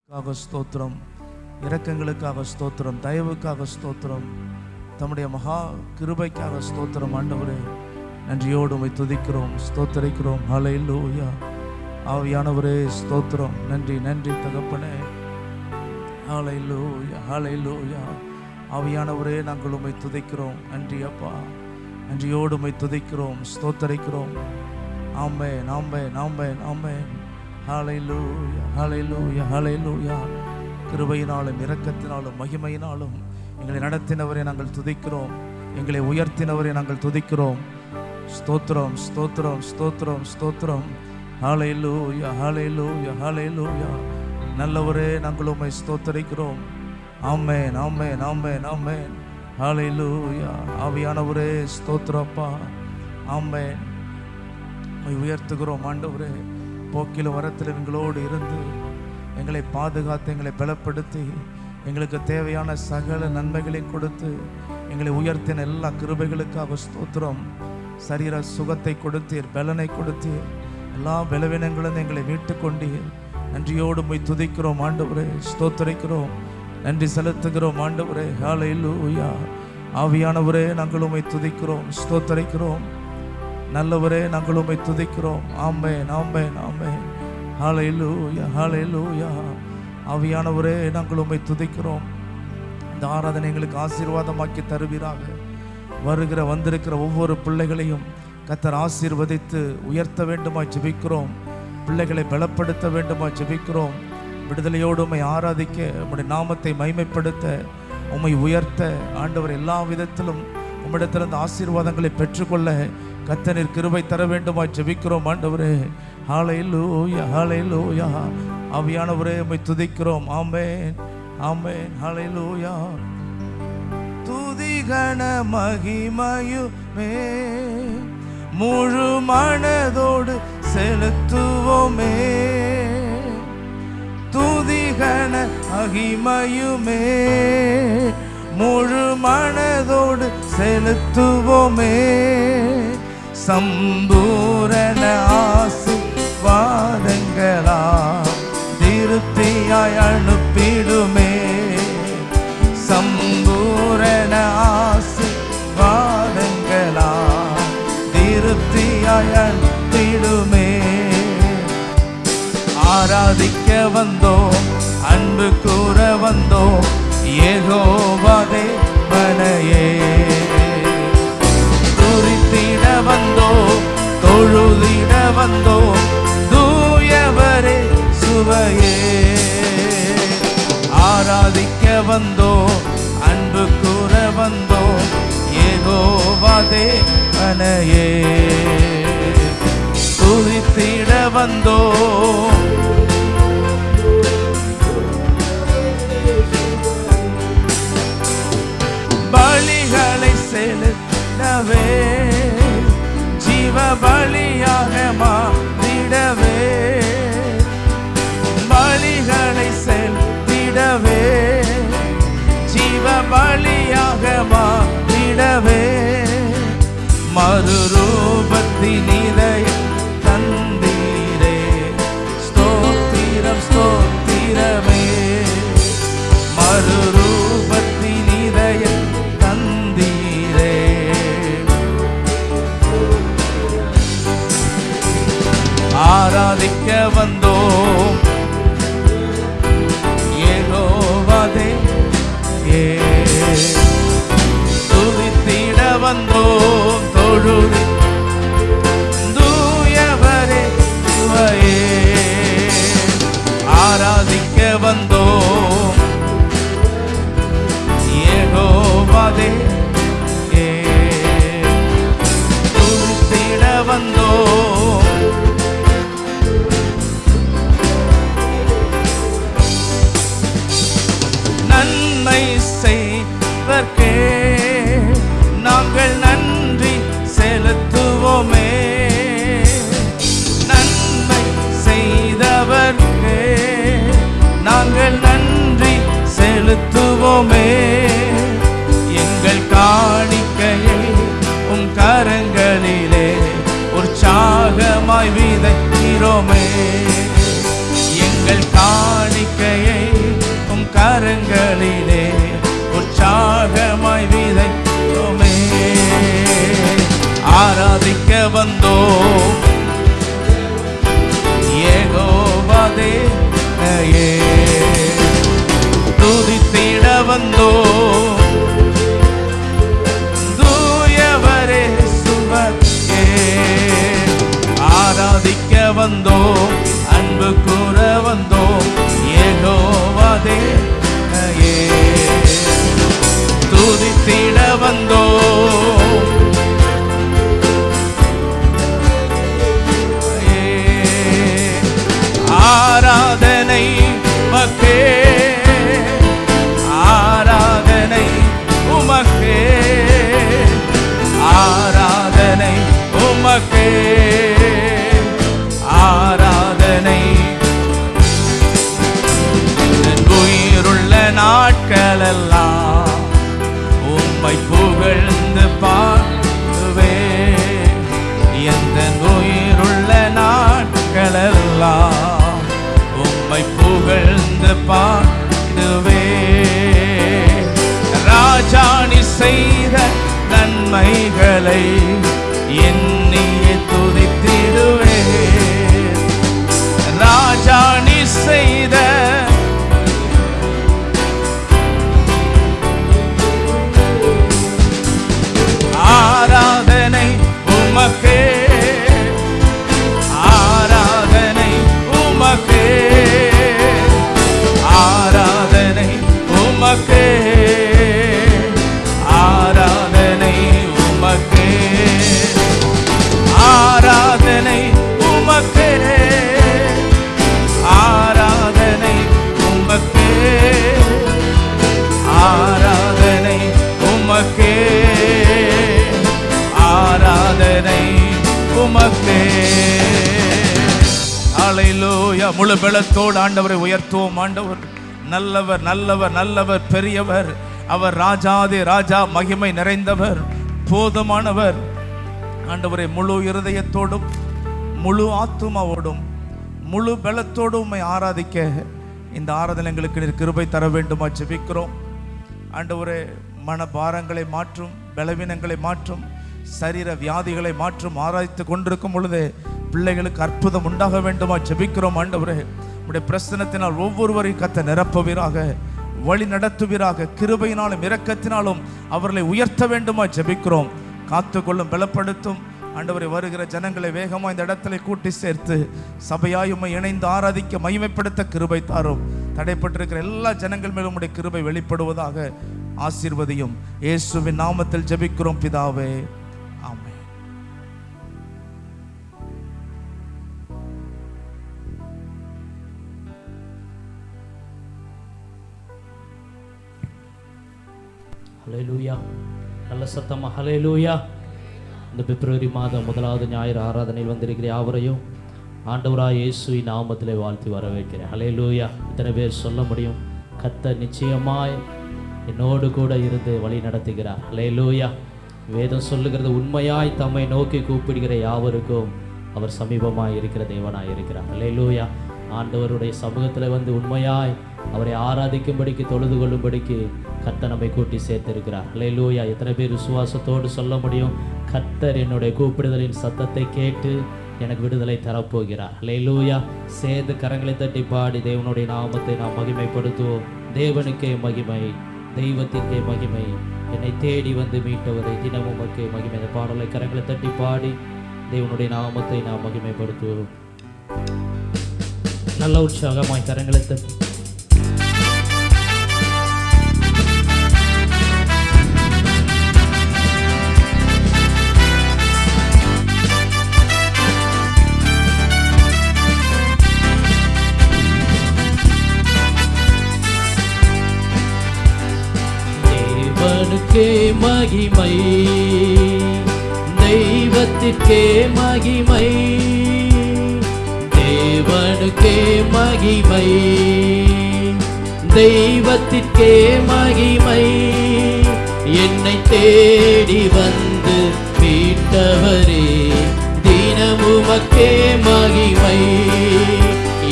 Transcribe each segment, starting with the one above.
ஸ்தோத்திரம், இரக்கங்களுக்காக ஸ்தோத்திரம், தயவுக்காக ஸ்தோத்திரம், தம்முடைய மகா கிருபைக்காக ஸ்தோத்திரம். ஆண்டவரே, நன்றியோடு உம்மை துதிக்கிறோம், ஸ்தோத்தரிக்கிறோம். ஹல்லேலூயா. ஆவியானவரே ஸ்தோத்திரம். நன்றி நன்றி தகப்பனே. ஹல்லேலூயா ஹல்லேலூயா. ஆவியானவரே, நாங்கள் உம்மை துதிக்கிறோம். நன்றி அப்பா, நன்றியோடு உம்மை துதிக்கிறோம், ஸ்தோத்தரிக்கிறோம். ஆமென் ஆமென் ஆமென் ஆமென். ஹல்லேலூயா ஹல்லேலூயா ஹல்லேலூயா. கிருபையினாலும் இரக்கத்தினாலும் மகிமையினாலும் எங்களை நடத்தினவரை நாங்கள் துதிக்கிறோம், எங்களை உயர்த்தினவரை நாங்கள் துதிக்கிறோம். ஸ்தோத்திரம் ஸ்தோத்திரம் ஸ்தோத்திரம் ஸ்தோத்திரம். ஹல்லேலூயா ஹல்லேலூயா ஹல்லேலூயா. நல்லவரே, நாங்கள் உம்மை ஸ்தோத்தரிக்கிறோம். ஆமென் ஆமென் ஆமென் ஆமென். ஹல்லேலூயா. ஆவியானவரே ஸ்தோத்திரப்பா. ஆமென். உம்மை உயர்த்துகிறோம் ஆண்டவரே. போக்கிலும் வரத்தில் எங்களோடு இருந்து எங்களை பாதுகாத்து எங்களை பலப்படுத்தி எங்களுக்கு தேவையான சகல நன்மைகளை கொடுத்து எங்களை உயர்த்தின எல்லா கிருபைகளுக்காக ஸ்தோத்திரம். சரீர சுகத்தை கொடுத்தீர், பலனை கொடுத்தீர், எல்லா பலவீனங்களும் எங்களை மீட்டு கொண்டீர். நன்றியோடு போய் துதிக்கிறோம் ஆண்டவரே, ஸ்தோத்தரிக்கிறோம், நன்றி செலுத்துகிறோம் ஆண்டவரே. ஹல்லேலூயா. ஆவியானவரே, நாங்கள் உம்மை துதிக்கிறோம், ஸ்தோத்தரிக்கிறோம். நல்லவரே, நாங்கள் உம்மை துதிக்கிறோம். ஆமென் ஆமென் ஆமென். ஹல்லேலூயா ஹல்லேலூயா. ஆவியானவரே, நாங்கள் உம்மை துதிக்கிறோம். இந்த ஆராதனை எங்களுக்கு ஆசீர்வாதமாக்கி தருவீராக. வருகிற வந்திருக்கிற ஒவ்வொரு பிள்ளைகளையும் கர்த்தர் ஆசீர்வதித்து உயர்த்த வேண்டுமாய் ஜெபிக்கிறோம். பிள்ளைகளை பலப்படுத்த வேண்டுமாய் ஜெபிக்கிறோம். விடுதலையோடு உம்மை ஆராதிக்க, உம்முடைய நாமத்தை மகிமைப்படுத்த, உம்மை உயர்த்த ஆண்டவர் எல்லா விதத்திலும் உம்மிடத்திலிருந்து ஆசீர்வாதங்களை பெற்றுக்கொள்ள கர்த்தர் கிருபை தர வேண்டுமாய் ஜெபிக்கிறோம் ஆண்டவரே. ஹல்லேலூயா ஹல்லேலூயா. ஆவியானவரே, உம்மை துதிக்கிறோம். ஆமென் ஆமென். ஹல்லேலூயா. துதி கன மகிமையுமே முழு மனதோடு செலுத்துவோமே. துதி கன மகிமையுமே முழு மனதோடு செலுத்துவோமே. சம்பூரண ஆசீர்வாதங்களா திருப்தியாய் அனுப்பிடுமே. சம்பூரண ஆசீர்வாதங்களா திருப்தியாய் அனுப்பிடுமே. ஆராதிக்க வந்தோம், அன்பு கூற வந்தோம், யெகோவா தேவனையே. துதித்திட வந்தோம், தொழுதிட வந்தோம், தூயவரே சுவையே. ஆராதிக்க வந்தோம், அன்பு கூற வந்தோம், யெகோவா தேவனையே. துதித்திட வந்தோம், பலிகளை செலுத்தவே, ஜீவ பலியாக மாறிடவே. பலிகளை செலுத்திடவே, ஜீவ பலியாக மாறிடவே. மறுரூபத்தின் இதயம் தந்தீரே, ஸ்தோத்திரம் ஸ்தோத்திரமே. மறுரூபத்தின் இதயம் தந்தீரே. ஆராதிக்க வந்தோம், யெகோவா தேவனையே. துதித்திட வந்தோம், தொழுதி தூயவரே சுவையே. ஆராதிக்க வந்தோம், யெகோவா தேவனையே. துதித்திட வந்தோம், நன்மை செய்வதற்கே நாங்கள் நன்றி செலுத்துவோமே. நன்மை செய்தவர்க்கே நாங்கள் நன்றி செலுத்துவோமே. எங்கள் கரங்களிலே உற்சாகமாய் விதைத்தோமே. ஆராதிக்க வந்தோம் யெகோவா தேவனையே, துதித்திட வந்தோம் தூயவரே சுவரே. ஆராதிக்க வந்தோம் அன்பு கூற வந்தோம் யெகோவா தேவனையே, துதித்திட வந்தோம் ஆராதனை உமக்கே, ஆராதனை உமக்கே, ஆராதனை உமக்கே, ஆராதனை. உயிருள்ள நாட்களெல்லாம் உம்மை புகழ்ந்து பாடுவே, எந்த உயிருள்ள நாட்களெல்லாம் உம்மை புகழ்ந்து பாடுவே. ராஜாணி செய்த நன்மைகளை எண்ணியே துதித்திடுவே. ராஜாணி செய்த ஆராதனை உமக்கே, ஆராதனை உமக்கே, ஆராதனை உமக்கே, ஆராதனை உமக்கே, ஆராதனை உமக்கே, ஆராதனை உமக்கே, ஆராதனை உமக்கே, ஆராதனை உமக்கே. அல்லேலூயா. முழு பலத்தோடு ஆண்டவரை உயர்த்துவோம். ஆண்டவர் நல்லவர், நல்லவர், நல்லவர், பெரியவர். அவர் ராஜாதி ராஜா, மகிமை நிறைந்தவர், போதுமானவர். ஆண்டவரை முழு இருதயத்தோடும் முழு ஆத்துமாவோடும் முழு பலத்தோடும் உம்மை ஆராதிக்க இந்த ஆராதனை எங்களுக்கு நீர் கிருபை தர வேண்டுமா ஜெபிக்கிறோம். ஆண்டவரே, மன பாரங்களை மாற்றும், பலவீனங்களை மாற்றும், சரீர வியாதிகளை மாற்றும். ஆராய்த்து கொண்டிருக்கும் பொழுது பிள்ளைகளுக்கு அற்புதம் உண்டாக வேண்டுமா ஜெபிக்கிறோம். ஆண்டவரே, உடைய பிரசன்னத்தினால் ஒவ்வொருவரையும் கத்த நிரப்புவீராக, வழி நடத்துவீராக. கிருபையினாலும் இரக்கத்தினாலும் அவர்களை உயர்த்த வேண்டுமா ஜெபிக்கிறோம். காத்துக்கொள்ளும், பலப்படுத்தும். ஆண்டவரை, வருகிற ஜனங்களை வேகமாக இந்த இடத்துல கூட்டி சேர்த்து சபையாயுமை இணைந்து ஆராதிக்க மகிமைப்படுத்த கிருபை தாரும். தடைப்பட்டிருக்கிற எல்லா ஜனங்கள் மேலும் உடைய கிருபை வெளிப்படுவதாக ஆசீர்வதியும். இயேசுவின் நாமத்தில் ஜெபிக்கிறோம் பிதாவே, ஆமென். ஹல்லேலூயா. நல்ல சத்தமா ஹல்லேலூயா. இந்த பிப்ரவரி மாதம் 1வது ஞாயிறு ஆராதனையில் வந்திருக்கிற யாவரையும் ஆண்டவராய் இயேசுவின் நாமத்திலே வாழ்த்தி வரவேற்கிறேன். ஹல்லேலூயா. இத்தனை பேர் சொல்ல முடியும், கர்த்தர் நிச்சயமாய் என்னோடு கூட இருந்து வழி நடத்துகிறார். ஹல்லேலூயா. வேதம் சொல்லுகிறது, உண்மையாய் தம்மை நோக்கி கூப்பிடுகிற யாவருக்கும் அவர் சமீபமாய் இருக்கிற தேவனாய் இருக்கிறார். ஹல்லேலூயா. ஆண்டவருடைய சமூகத்தில் வந்து உண்மையாய் அவரை ஆராதிக்கும்படிக்கு, தொழுது கொள்ளும்படிக்கு கர்த்தர் நம்மை கூட்டி சேர்த்திருக்கிறார். ஹல்லேலூயா. எத்தனை பேர் விசுவாசத்தோடு சொல்ல முடியும், கர்த்தர் என்னுடைய கூப்பிடுதலின் சத்தத்தை கேட்டு எனக்கு விடுதலை தரப்போகிறார். ஹல்லேலூயா. சேர்ந்து கரங்களை தட்டி பாடி தேவனுடைய நாமத்தை நாம் மகிமைப்படுத்துவோம். தேவனுக்கே மகிமை, தெய்வத்திற்கே மகிமை, என்னை தேடி வந்து மீட்டவரை தினமும் உமக்கே மகிமை. இந்த பாடலை கரங்களை தட்டி பாடி தேவனுடைய நாமத்தை நாம் மகிமைப்படுத்துவோம். நல்ல உற்சாகமாய் கரங்களை தட்டி தேவனுக்கே மகிமை, தெய்வத்திற்கே மகிமை, தேவனுக்கே மகிமை, தெய்வத்திற்கே மகிமை, என்னை தேடி வந்து மீட்டவரே தினமுமக்கே மகிமை,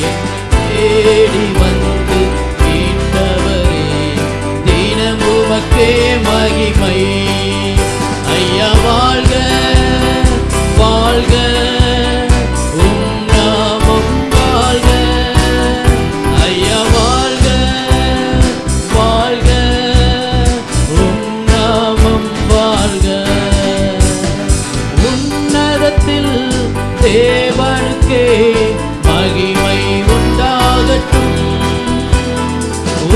என்னை தேடி வந்து மீட்டவரே உமக்கே மகிமை. ஐயா வாழ்க வாழ்க, உம் நாமம் வாழ்க. ஐயா வாழ்க வாழ்க, உம் நாமம் வாழ்க. உன்னதத்தில் தேவனுக்கே மகிமை உண்டாகட்டும்.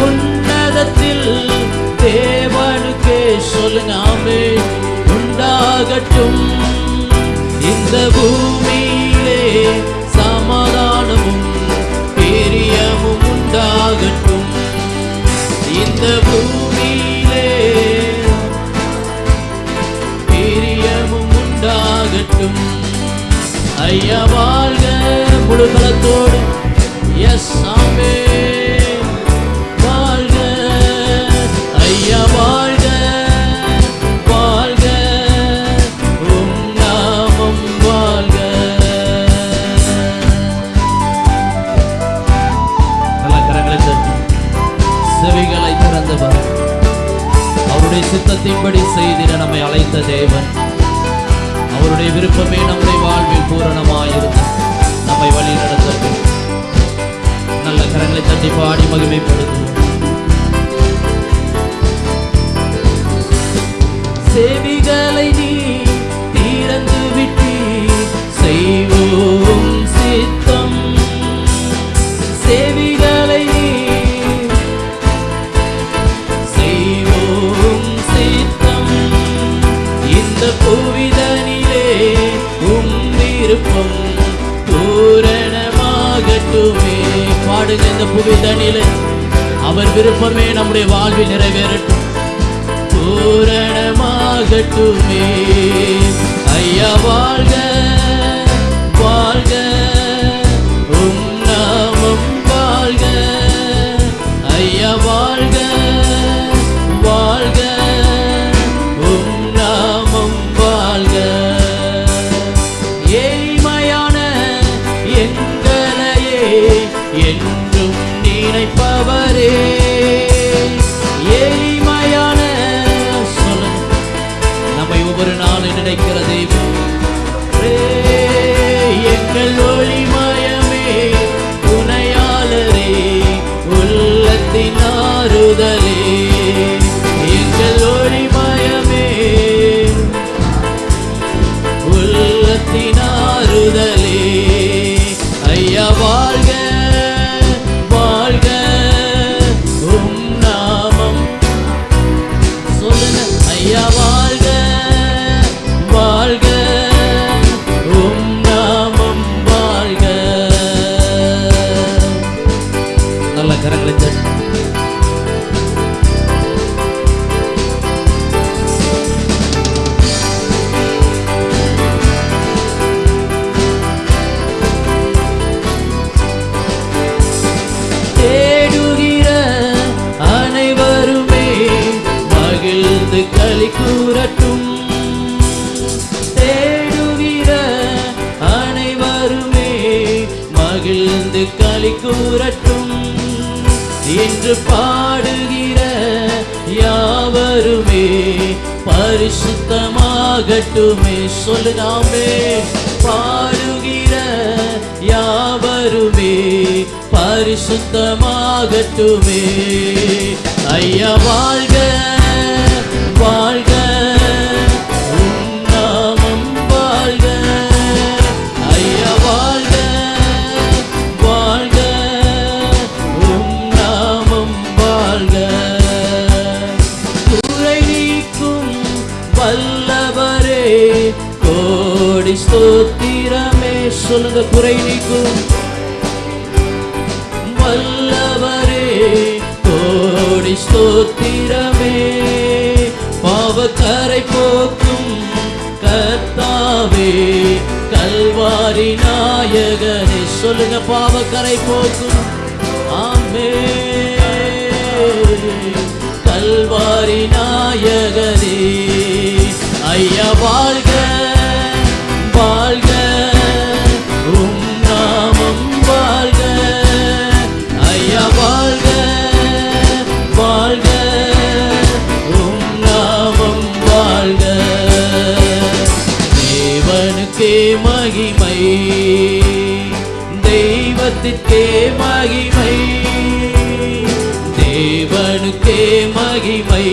உன்னதத்தில் தேவனுக்கே சொல்லுங்க ஆமென் உண்டாகட்டும். இந்த பூமியிலே சமாதானமும் பிரியமும் உண்டாகட்டும். இந்த பூமியிலே பிரியமும் உண்டாகட்டும். ஐயா வாழ்க முழு பலத்தோடு. எஸ் ஆமென் வாழ்க. ஐயா வாழ்க வாழ்க, உம் நாமம் வாழ்க. நல்ல கரங்களை தட்டி செவிகளை திறந்தவர், அவருடைய சித்தத்தின்படி செய்திட நம்மை அழைத்த தேவன், அவருடைய விருப்பமே நம்முடைய வாழ்வில் பூரணமாயிருந்து நம்மை வழி நடத்தட்டும். நல்ல கரங்களை தட்டி பாடி மகிமைப்படுத்துவோம். செவிகளை நீ திறந்து விட்டு செய்வோம் சித்தம். செவிகளை நீ செய்வோம் சித்தம். இந்த புவிதனிலே உம் விருப்பம் பூரணமாகட்டுமே. பாடுங்க, இந்த புவிதனிலே அவர் விருப்பமே நம்முடைய வாழ்வில் நிறைவேறட்டும், பூரணமாகட்டுமே. ஐயா வாழ்க வாழ்க, உம் நாமம் வாழ்க. ஐயா வாழ்க வாழ்க, உம் நாமம் வாழ்க. ஏழ்மையான எங்களையே என்றும் நினைப்பவரே, ஏழ்மையான நம்மை ஒவ்வொரு நாளும் நினைக்கிற தெய்வம், எங்கள் ஒளிமயமே துணையாளரே, உள்ளத்தின் ஆறுதலே. எங்கள் ஒளிமயமே உள்ளத்தின் ஆறுதலே. ஐயா வாழ்க வாழ்க, உம் நாமம் சொல்லுங்க. ஐயா வாழ்க வாழ்க, உம் நாமம் வாழ்க. நல்ல கரங்களை தட்டி தேடுகிற அனைவருமே மகிழ்ந்து களி கூறட்டும். தேடுகிற அனைவருமே மகிழ்ந்து களி கூறட்டும். இன்று பாடுகிற யாவருமே பரிசுத்தமாகட்டுமே. சொல்லுதாமே, பாடுகிற யாவருமே பரிசுத்தமாகட்டுமே. ஐயா வாழ்க வாழ்க, உம் நாமம் வாழ்க. ஐயா வாழ்க வாழ்க, உம் நாமம் வாழ்க. குறை நீக்கும் வல்லவரே கோடி ஸ்தோத்திரமே. சொல்லுங்க, குறை நீக்கும் வல்லவரே கோடி ஸ்தோத்திரமே. பாவக்கரை போக்கும் கர்த்தாவே, கல்வாரி நாயகனே. சொல்லுங்க, பாவக்கரை போக்கும் ஆமென் கல்வாரி நாயகனே. ஐயா வாழ்க வாழ்க, உம் நாமம் வாழ்க. ஐயா வாழ்க வாழ்க, தெய்வத்திற்கே மகிமை, தேவனுக்கே மகிமை,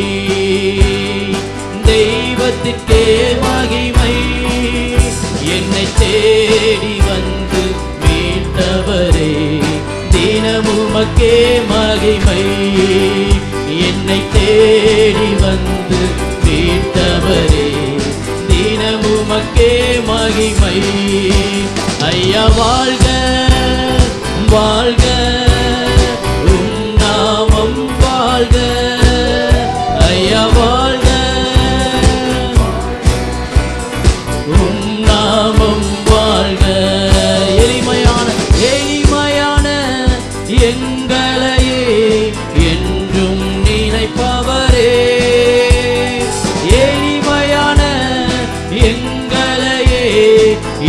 தெய்வத்திற்கே மகிமை. என்னை தேடி வந்து மீட்டவரே, தினமுமக்கே மகிமை. என்னை தேடி வந்து மீட்டவரே, தினமுமக்கே மகிமை. ஐயா வாழ்க வாழ்க, உம் நாமம் வாழ்க. ஐயா வாழ்க, உம் நாமம் வாழ்க. எளிமையான எளிமையான எங்களையே என்றும் நினைப்பவரே, எளிமையான எங்களையே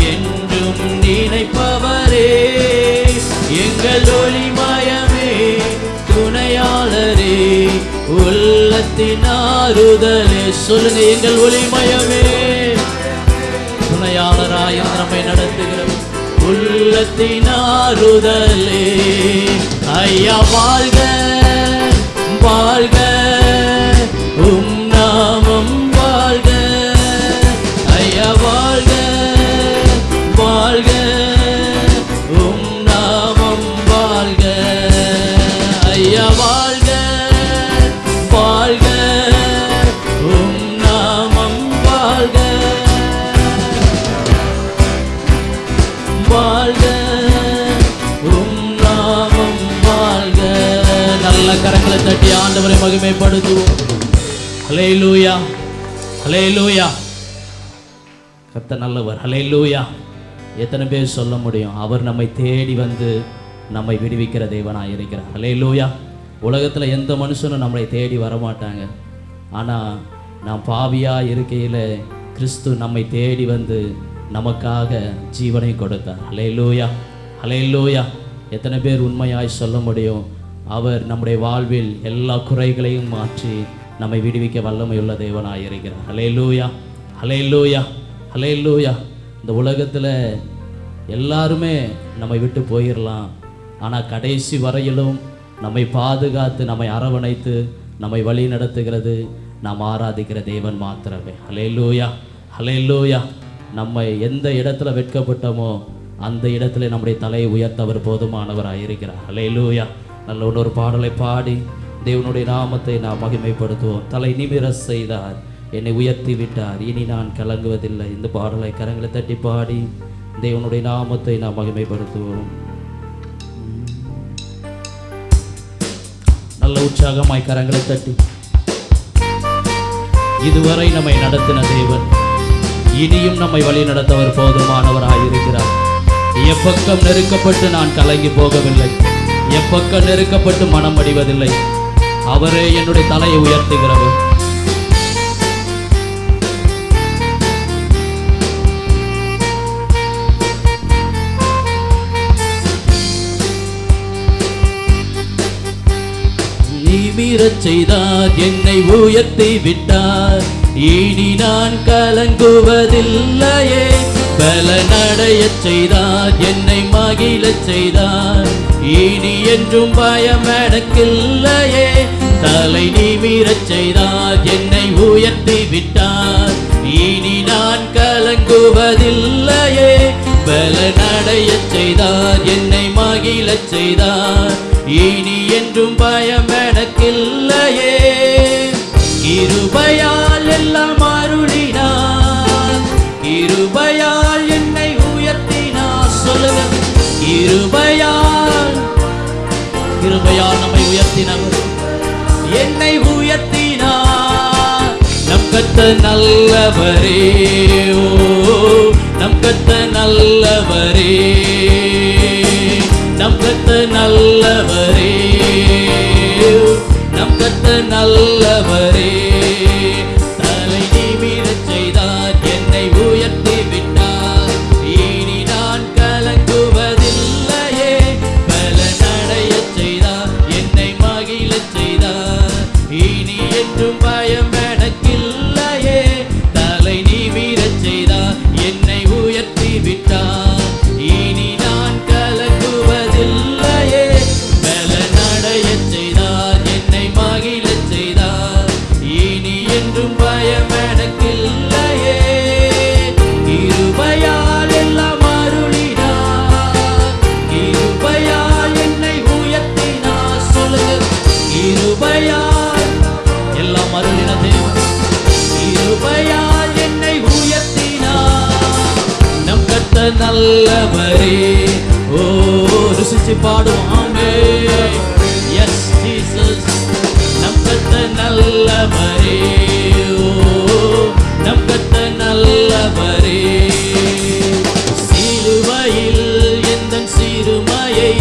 என்றும் நினைப்பவரே, எங்கள் ஒளிமயமே துணையாளரே, உள்ளத்தின் ஆறுதலே. சொல்லுங்க, எங்கள் ஒளிமயமே துணையாளராய் நம்மை நடத்துகிறோம், உள்ளத்தின் ஆறுதலே. ஐயா வாழ்க வாழ்க, உம் நாமம் வாழ்க. ஐயா வாழ்க வாழ்க, உம் நாமம் வாழ்க. ஐயா வாழ்க வாழ்க, உம் நாமம் வாழ்க. வாழ்க, உம் நாமம் வாழ்க. நல்ல கரங்களை தட்டி ஆண்டவரை மகிமைப்படுத்துவோம். ஹல்லேலூயா ஹல்லேலூயா. கர்த்தர் நல்லவர். ஹல்லேலூயா. எத்தனை பேர் சொல்ல முடியும், அவர் நம்மை தேடி வந்து நம்மை விடுவிக்கிற தேவனாக இருக்கிறார். ஹல்லேலூயா. உலகத்தில் எந்த மனுஷனும் நம்மளை தேடி வரமாட்டாங்க. ஆனால் நாம் பாவியாக இருக்கையில் கிறிஸ்து நம்மை தேடி வந்து நமக்காக ஜீவனை கொடுத்தார். ஹல்லேலூயா ஹல்லேலூயா. எத்தனை பேர் உண்மையாய் சொல்ல முடியும், அவர் நம்முடைய வாழ்வில் எல்லா குறைகளையும் மாற்றி நம்மை விடுவிக்க வல்லமையுள்ள தேவனாக இருக்கிறார். ஹல்லேலூயா ஹல்லேலூயா ஹல்லேலூயா. இந்த உலகத்தில் எல்லாருமே நம்மை விட்டு போயிடலாம், ஆனால் கடைசி வரையிலும் நம்மை பாதுகாத்து நம்மை அரவணைத்து நம்மை வழி நடத்துகிறது நாம் ஆராதிக்கிற தேவன் மாத்திரமே. ஹல்லேலூயா ஹல்லேலூயா. நம்மை எந்த இடத்துல வெட்கப்பட்டோமோ அந்த இடத்துல நம்முடைய தலையை உயர்த்தவர் போதுமானவராக இருக்கிறார். ஹல்லேலூயா. நல்ல ஒரு பாடலை பாடி தேவனுடைய நாமத்தை நாம் மகிமைப்படுத்துவோம். தலை நிமிர செய்தார், என்னை உயர்த்தி விட்டார், இனி நான் கலங்குவதில்லை. இந்த பாடலை கரங்களை தட்டி பாடி தேவனுடைய நாமத்தை நாம் மகிமைப்படுத்துவோம். நல்ல உற்சாகமாய் கரங்களை தட்டி. இதுவரை நம்மை நடத்தின தேவன் இனியும் நம்மை வழி நடத்தவர் போதுமானவராயிருக்கிறார். எப்பக்கம் நெருக்கப்பட்டு நான் கலங்கி போகவில்லை, எப்பக்கம் நெருக்கப்பட்டு மனம் அடிவதில்லை. அவரே என்னுடைய தலையை உயர்த்துகிறவர். நிமிரச் செய்தார், என்னை உயர்த்தி விட்டார், இனி நான் கலங்குவதில்லையே. பலனடையச் செய்தார், என்னை மகிழச் செய்தார், இனி என்றும் பயம் எனக்கில்லையே. தலை நிமிரச் செய்தார், என்னை உயர்த்தி விட்டார், இனி நான் கலங்குவதில்லையே. பலனடையச் செய்தார், என்னை மகிழச் செய்தார், இனி என்றும் பயம் எனக்கில்லையே. கிருபையால் எல்லாம் அருளினார், கிருபையால் என்னை உயர்த்தினார். சொல்லுங்க, கிருபையால், கிருபையால் நம்மை உயர்த்தினார், என்னை உயர்த்தினார். நம் கர்த்தர் நல்லவரே, ஓ நம் கர்த்தர் நல்லவரே, நம் கர்த்தர் நல்லவரே, நம் கர்த்தர் நல்லவரே. தலை நிமிரச் செய்தார், என்னை உயர்த்தி விட்டார், இனி நான் கலங்குவதில்லையே. பலனடையச் செய்தார், என்னை மகிழச் செய்தார், இனி என்றும் பயம் எனக்கில்லையே. தலை நிமிரச் செய்தார், என்னை உயர்த்தி விட்டார், இனி நான் கலங்குவதில்லை. நல்லவரே. ஓ ருசிச்சு பாடுவாமே. எஸ் ஜீசஸ், நம் கர்த்தர் நல்லவரே. ஓ நம் கர்த்தர் நல்லவரே. சிலுவையில் எந்தன் சிறுமையை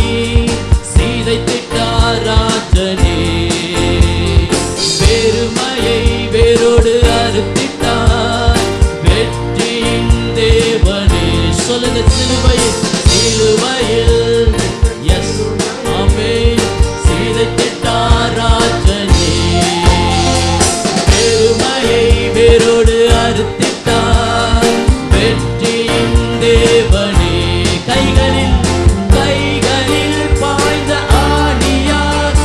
சீதைத்திட்டார் ராஜனே. பெருமையை வேரோடு அறுத்திட்டார் வெற்றியின் தேவனே. சொல்லுங்க, சிலுவையில், சிலுவையில், எஸ் ஆமென், சீதைத்திட்டார் ராஜனே. பெருமையை வேரோடு அறுத்திட்டார் வெற்றியின் தேவனே. கைகளில் கைகளில் பாய்ந்த ஆணியார்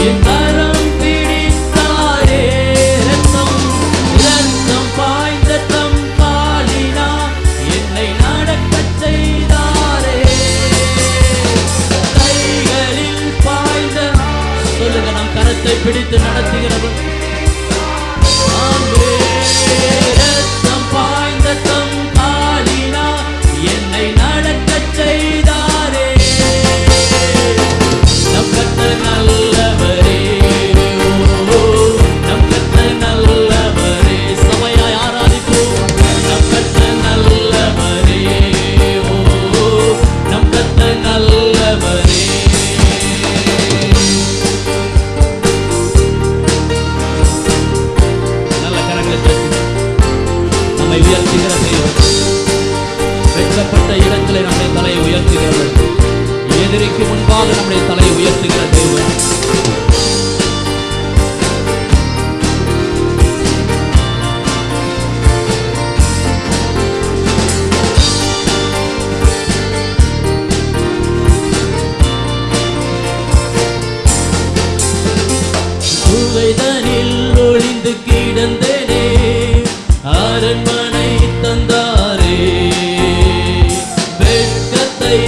என் கரம் பிடித்தாரே. ரத்தம் ரத்தம் பாய்ந்த தம் காலினார் என்னை நடக்கச் செய்தாரே. கைகளில் பாய்ந்த, சொல்லுங்க, நம் கரத்தை பிடித்து நடத்துகிறவர். ரத்தம் பாய்ந்த தம் காலினார் என்னை நடக்கச் செய்தாரே. நம் கர்த்தர் நல்லவரே. ஓ நம் கர்த்தர் நல்லவரே. சபையாய் ஆராதிப்போம். நம் கர்த்தர் நல்லவரே. ஓ நம் கர்த்தர் நல்லவரே. நல்ல கரங்களை தட்டி நம்மை உயர்த்துகிற தேவன். வெட்கப்பட்ட இடங்களை நம்முடைய தலையை உயர்த்துகிறவர். எதிரிக்கு முன்பாக நம்முடைய தலையை உயர்த்துகிற தேவன். குகைதனில் ஒளிந்து கிடந்தேனே, அரண்மனை தந்தாரே. வெட்கத்தை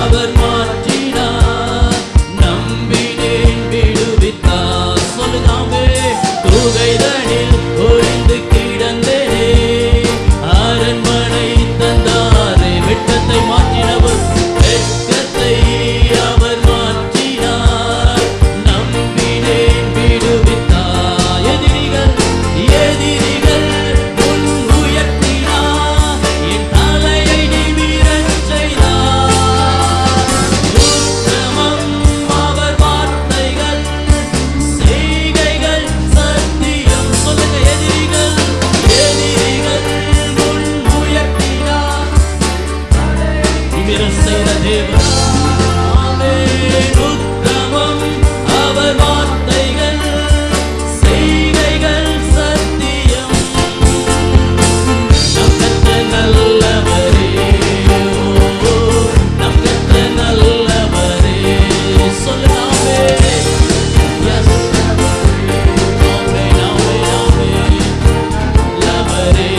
அவர் மாற்றினார், நம்பினேன் விடுவித்தார். சொல்லுதாமே, குகைதனில் ஒளிந்து கிடந்தேனே, அரண்மனை தந்தாரே. வெட்கத்தை மாற்றினவர், வெட்கத்தை அவர் மாற்றினார், நம்பினேன் விடுவித்தார். எதிரிகள் எதிரிகள் முன் உயர்த்தினார், என் தலையை நிமிரச் செய்தார். உத்தமம் அவர் வார்த்தைகள், செய்கைகள் சத்தியம். சொல்லுங்க, எதிரிகள் எதிரிகள் முன் உயர்த்தினார், நிமிரச் செய்த தேவன். ஆமென். உத்தமம் அவர் வார்த்தைகள், செய்கைகள் சத்தியம். நம் கர்த்தர் நல்லவரே. ஓ நம் கர்த்தர் நல்லவரே. சொல்லுங்க, எஸ் ஆமென், ஆமென், ஆமென். லவரே,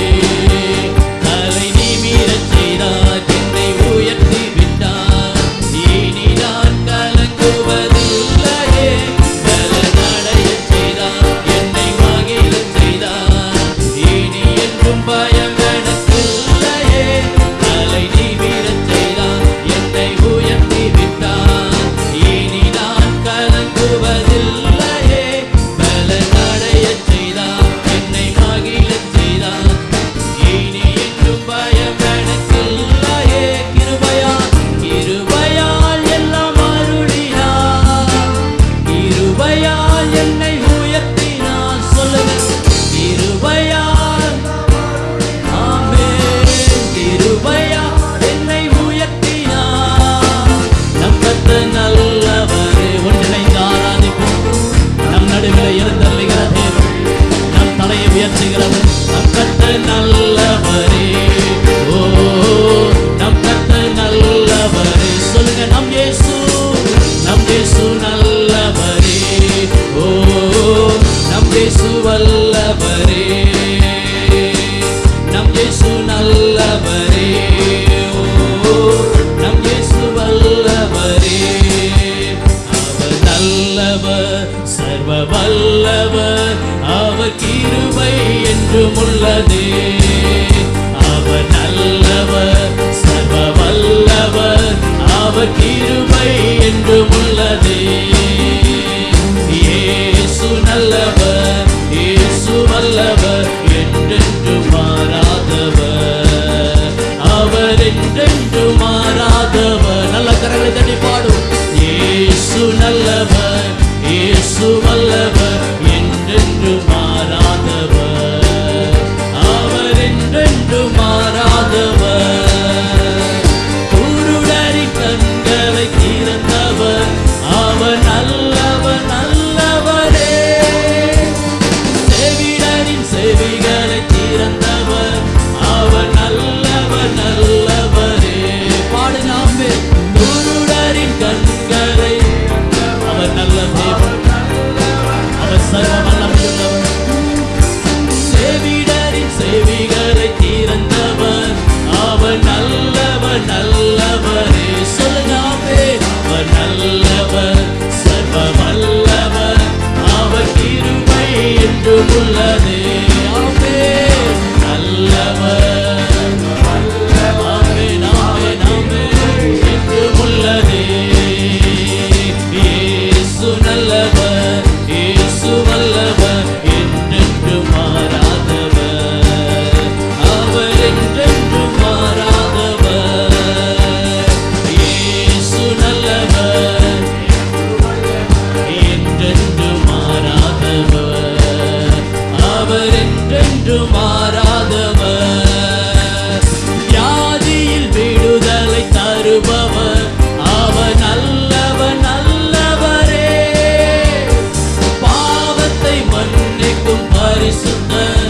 தலை நிமிரச் செய்தார், என்னை உயர்த்தி விட்டார். இனி நான் கலங்குவதில்லையே, பலனடையச் செய்தார், என்னை மகிழச் செய்தார். இனி என்றும் பயம் எனக்கில்லையே, தலை நிமிரச் செய்தார், என்னை உயர்த்தி விட்டார். இனி நான் கலங்குவதில்லையே, பலனடையச் செய்தார், என்னை மகிழச் செய்தார். இனி என்றும் பயம் எனக்கில்லையே. கிருபையால் கிருபையால் எல்லாம் அருளினார், கிருபையால் என்னை உயர்த்தினார். சொல்லுங்க, கிருபையால், ஆமென், கிருபையால் என்னை உயர்த்தினார். நம் கர்த்தர் நல்லவரே. ஒன்றிணைந்து ஆராதிப்போம். நம் நடுவில் எழுந்தருளுகிற தேவன், நம் தலையை உயர்த்துகிறவர். நம் கர்த்தர் நல்லவரே. ஓ நம் கர்த்தர் நல்லவரே. சொல்லுங்க, நம் இயேசு, நம் இயேசு நல்லவரே. ஓ நம் இயேசு வல்லவரே. நம் இயேசு நல்லவரே. ஓ நம் இயேசு வல்லவரே. அவர் நல்லவர், சர்வ வல்லவர், அவர் கிருபை என்றும் உள்ளதே. அவர் நல்லவர், சர்வ அவர் கிருபை என்றும் உள்ளதே. இயேசு நல்லவர், இயேசு வல்லவர், என்றென்றும் மாறாதவர், அவர் என்றென்றும் மாறாதவர். நல்ல கரங்களை தட்டி பாடும். இயேசு நல்லவர், இயேசு வல்லவர், என்றென்றும் மாறாதவர், அவர் என்றென்றும் மாறாதவர். குருடரின் கண்களை திறந்தவர், அவர் நல்லவர் நல்லவரே. செவிடரின் செவிகளை திறந்தவர், அவர் நல்லவர் நல்லவரே. பாடுநாமே. குருடரின் கண்களை, அவர் நல்ல தேவன், அவர் சர்வ வல்லமையுள்ளவர். செவிடரின் செவிகளை திறந்தவர், அவர் நல்லவர் நல்லவரே. சொல்லுங்க. அவர் நல்லவர், சர்வ வல்லவர், அவர் கிருபை என்றும் உள்ளதே. ஆமென். நல்லவர், ஆமென் ஆமென் ஆமென் என்றும் உள்ளதே. இயேசு நல்லவர், இயேசு வல்லவர், என்றென்றும் மாறாதவர், அவர் என்றென்றும் மாறாதவர். இயேசு நல்லவர், என்றென்றும் மாறாதவர், அவர் என்றென்றும் மாறாதவர். வியாதியில் விடுதலை தருபவர், அவர் நல்லவர் நல்லவரே. பாவத்தை மன்னிக்கும் பரிசுத்தர்,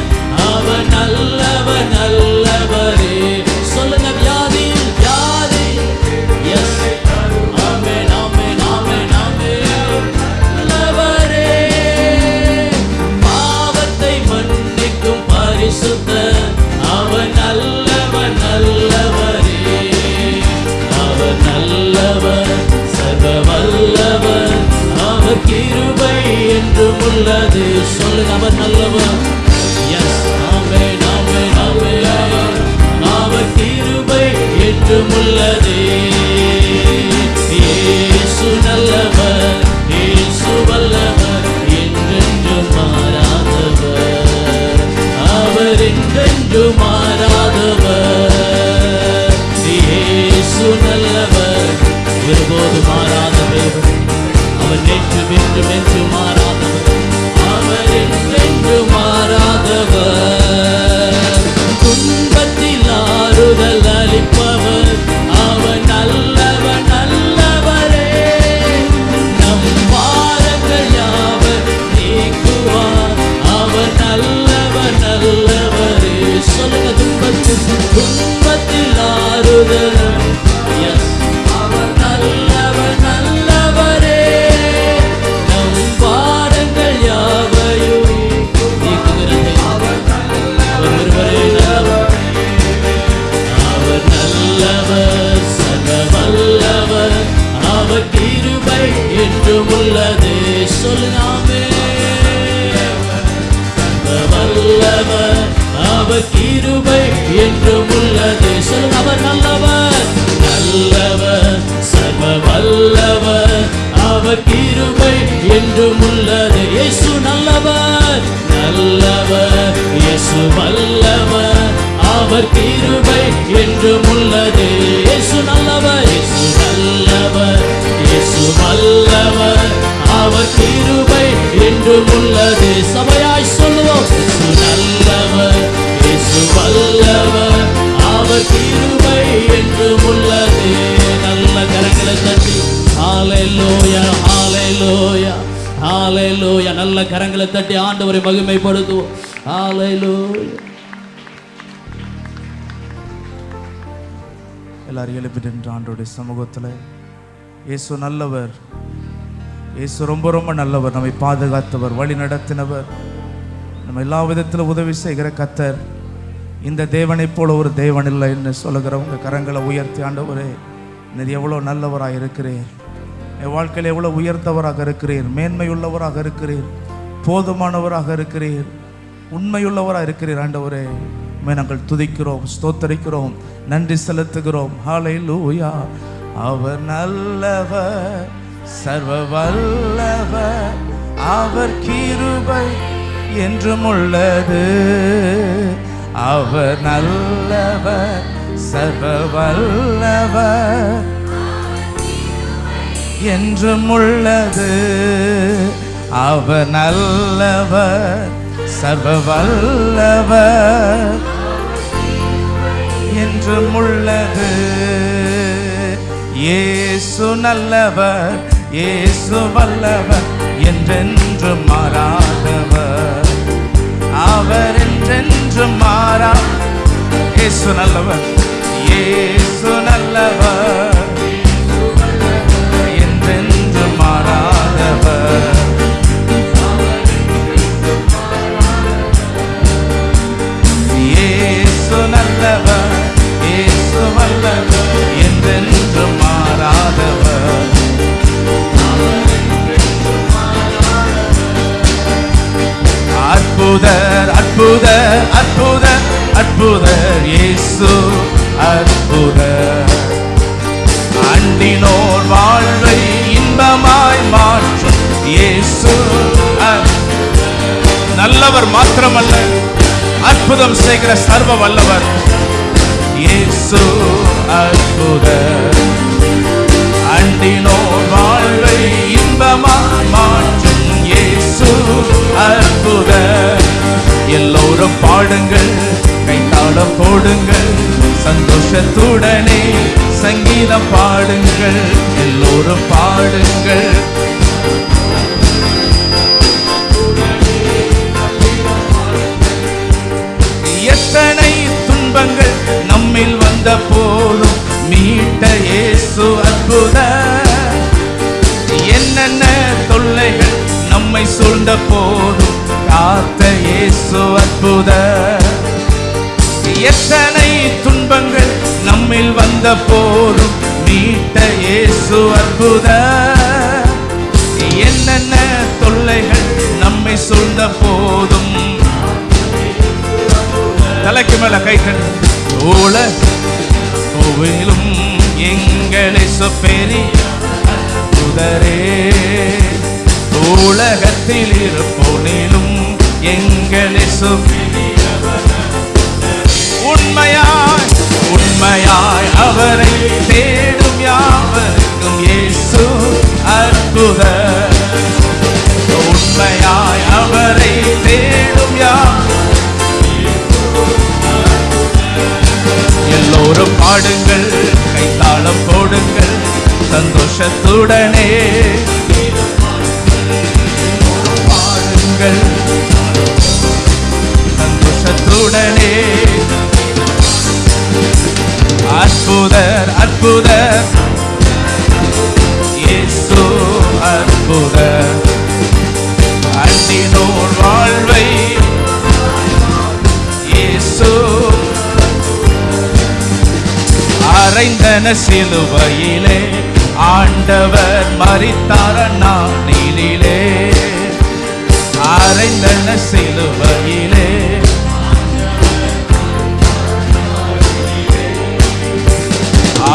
அவர் நல்லவர் நல்லவரே. சொல்லுங்க. வியாதியில் வியாதி, எஸ், ஆமென் ஆமென் ஆமென் ஆமென். நல்லவரே. பாவத்தை மன்னிக்கும் பரிசுத்தர், அவர் நல்லவர் நல்லவரே. அவர் நல்லவர், சர்வ வல்லவர், அவர் கிருபை என்றும் உள்ளது. சொல்லுங்க. அவர் நல்லவர். எஸ், ஆமென் ஆமென் ஆமென். அவர் கிருபை என்றும் உள்ளது. இயேசு நல்லவர், இயேசு வல்லவர், என்றென்றும் மாறாதவர், அவர் என்றென்றும் மாறாதவர். இயேசு நல்லவர், ஒருபோது மாறாத தேவன், அவர் நேற்று இன்றும் என்றும் மாறாதவர், அவர் என்றென்றும் மாறாதவர். துன்பத்தில் ஆறுதல் அளிப்பவர், அவர் நல்லவர் நல்லவரே. நம் பாரங்கள் யாவர் நீக்குவார், அவர் நல்லவர் நல்லவரே. சொல்லுங்க. துன்பத்தில் ஆறுதல், எஸ், அவர் நல்லவர் நல்லவரே. நம் பாரங்கள் யாவையும் நீக்குகிறது, அவர் ஒருவரே நல்லவர். அவர் நல்லவர், சர்வ வல்லவர், அவர் கிருபை என்றும் உள்ளது. சொல்லுங்க. வல்லவர், அவர் கிருபை என்றும் உள்ளது. சொல்லுங்க. அவர் நல்லவர் நல்லவர், சர்வ வல்லவர், அவர் கிருபை என்றும் உள்ளது. இயேசு நல்லவர் நல்லவர், இயேசு வல்லவர், அவர் கிருபை என்றும் உள்ளது. இயேசு நல்லவர், இயேசு நல்லவர், இயேசு வல்லவர், அவர் கிருபை என்றும் உள்ளது. சபையாய் சொல்லுவோம். இயேசு நல்லவர், இயேசு வல்லவர், அவர் கிருபை என்றும் உள்ளது. நல்ல கரங்களை தட்டி ஹல்லேலூயா ஹல்லேலூயா ஹல்லேலூயா. நல்ல கரங்களை தட்டி ஆண்டவரை மகிமைப்படுத்துவோம். ஹல்லேலூயா. எல்லாரும் எழுப்பி நின்று ஆண்டவருடைய சமூகத்தில், இயேசு நல்லவர், இயேசு ரொம்ப ரொம்ப நல்லவர், நம்மை பாதுகாத்தவர், வழி நடத்தினவர், நம்ம எல்லா விதத்திலும் உதவி செய்கிற கர்த்தர். இந்த தேவனைப் போல ஒரு தேவன் இல்லை என்று சொல்லுகிறவங்க கரங்களை உயர்த்தி, ஆண்டவரே நீர் எவ்வளோ நல்லவராக இருக்கிறீர், என் வாழ்க்கையில் எவ்வளோ உயர்ந்தவராக இருக்கிறீர், மேன்மையுள்ளவராக இருக்கிறீர், போதுமானவராக இருக்கிறீர், உண்மையுள்ளவராக இருக்கிறீர். ஆண்டவரே நாங்கள் துதிக்கிறோம், ஸ்தோத்தரிக்கிறோம், நன்றி செலுத்துகிறோம். ஹல்லேலூயா அவர் நல்லவர், சர்வ வல்லவர், அவர் கிருபை என்றும் உள்ளது. அவர் நல்லவர், சர்வ வல்லவர் என்றும் உள்ளது. அவர் நல்லவர், சர்வ வல்லவர் என்றும் உள்ளது. இயேசு நல்லவர், இயேசு வல்லவர், என்றென்றும் மாறாதவர். அவர் என்றென்றும் மாறா. இயேசு நல்லவர், இயேசு நல்லவர், என்றென்றும் மாறாதவர். இயேசு நல்லவர், இயேசு வல்லவர், என்றென்றும் மாறாதவர். அற்புதர், அற்புதர், அற்புதர், அற்புதர், இயேசு அற்புதர். அண்டினோர் வாழ்வை இன்பமாய் மாற்றும் இயேசு நல்லவர் மாத்திரமல்ல, அற்புதம் செய்கிற சர்வ வல்லவர். இயேசு அற்புதர். அண்டினோர் வாழ்வை இன்பமாய் மாற்றும் இயேசு அற்புதர். எல்லோரும் பாடுங்கள், கைத்தாளம் போடுங்கள், சந்தோஷத்துடனே சங்கீதம் பாடுங்கள். எல்லோரும் பாடுங்கள். எத்தனை துன்பங்கள் நம்மில் வந்த போதும் மீட்ட இயேசு அற்புதர். என்னென்ன தொல்லைகள் நம்மை சூழ்ந்த போதும் காத்த இயேசு அற்புதர். எத்தனை துன்பங்கள் நம்மில் வந்த போதும் மீட்ட இயேசு அற்புதர். என்னென்ன தொல்லைகள் நம்மை சூழ்ந்த போதும். தலைக்கு மேல கைகள். கோவிலும் எங்களை பெரிய அற்புதரே, உலகத்தில் இருப்போனிலும் எங்களை உண்மையாய் உண்மையாய் அவரை தேடும் யாவருக்கும் இயேசு அற்புதர். உண்மையாய் அவரை தேடும் எல்லோரும் பாடுங்கள், கைத்தாளம் போடுங்கள், சந்தோஷத்துடனே பாடுங்கள், சந்தோஷத்துடனே. அற்புதர், அற்புதர், இயேசு அற்புதர். அண்டினோர் வாழ்வை இயேசு அறைந்தன சிலுவையிலே, ஆண்டவர் மரித்தார நாளிலே. அறைந்தன சிலுவையிலே,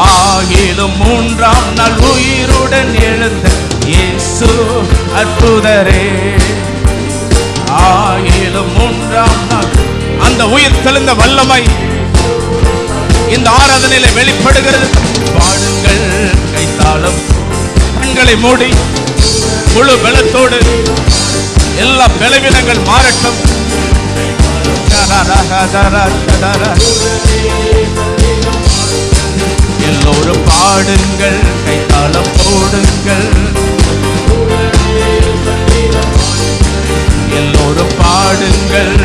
ஆகிலும் மூன்றாம் நாள் உயிருடன் எழுந்த இயேசு அற்புதரே. ஆகிலும் மூன்றாம் நாள் அந்த உயிர் தெளிந்த வல்லமை இந்த ஆராதனையில வெளிப்படுகிறது. பாடுங்கள், கைத்தாளம், கண்களை மூடி முழு பலத்தோடு எல்லா பலவீனங்கள் மாறட்டும். எல்லோரும் பாடுங்கள், கைத்தாளம் போடுங்கள். எல்லோரும் பாடுங்கள்.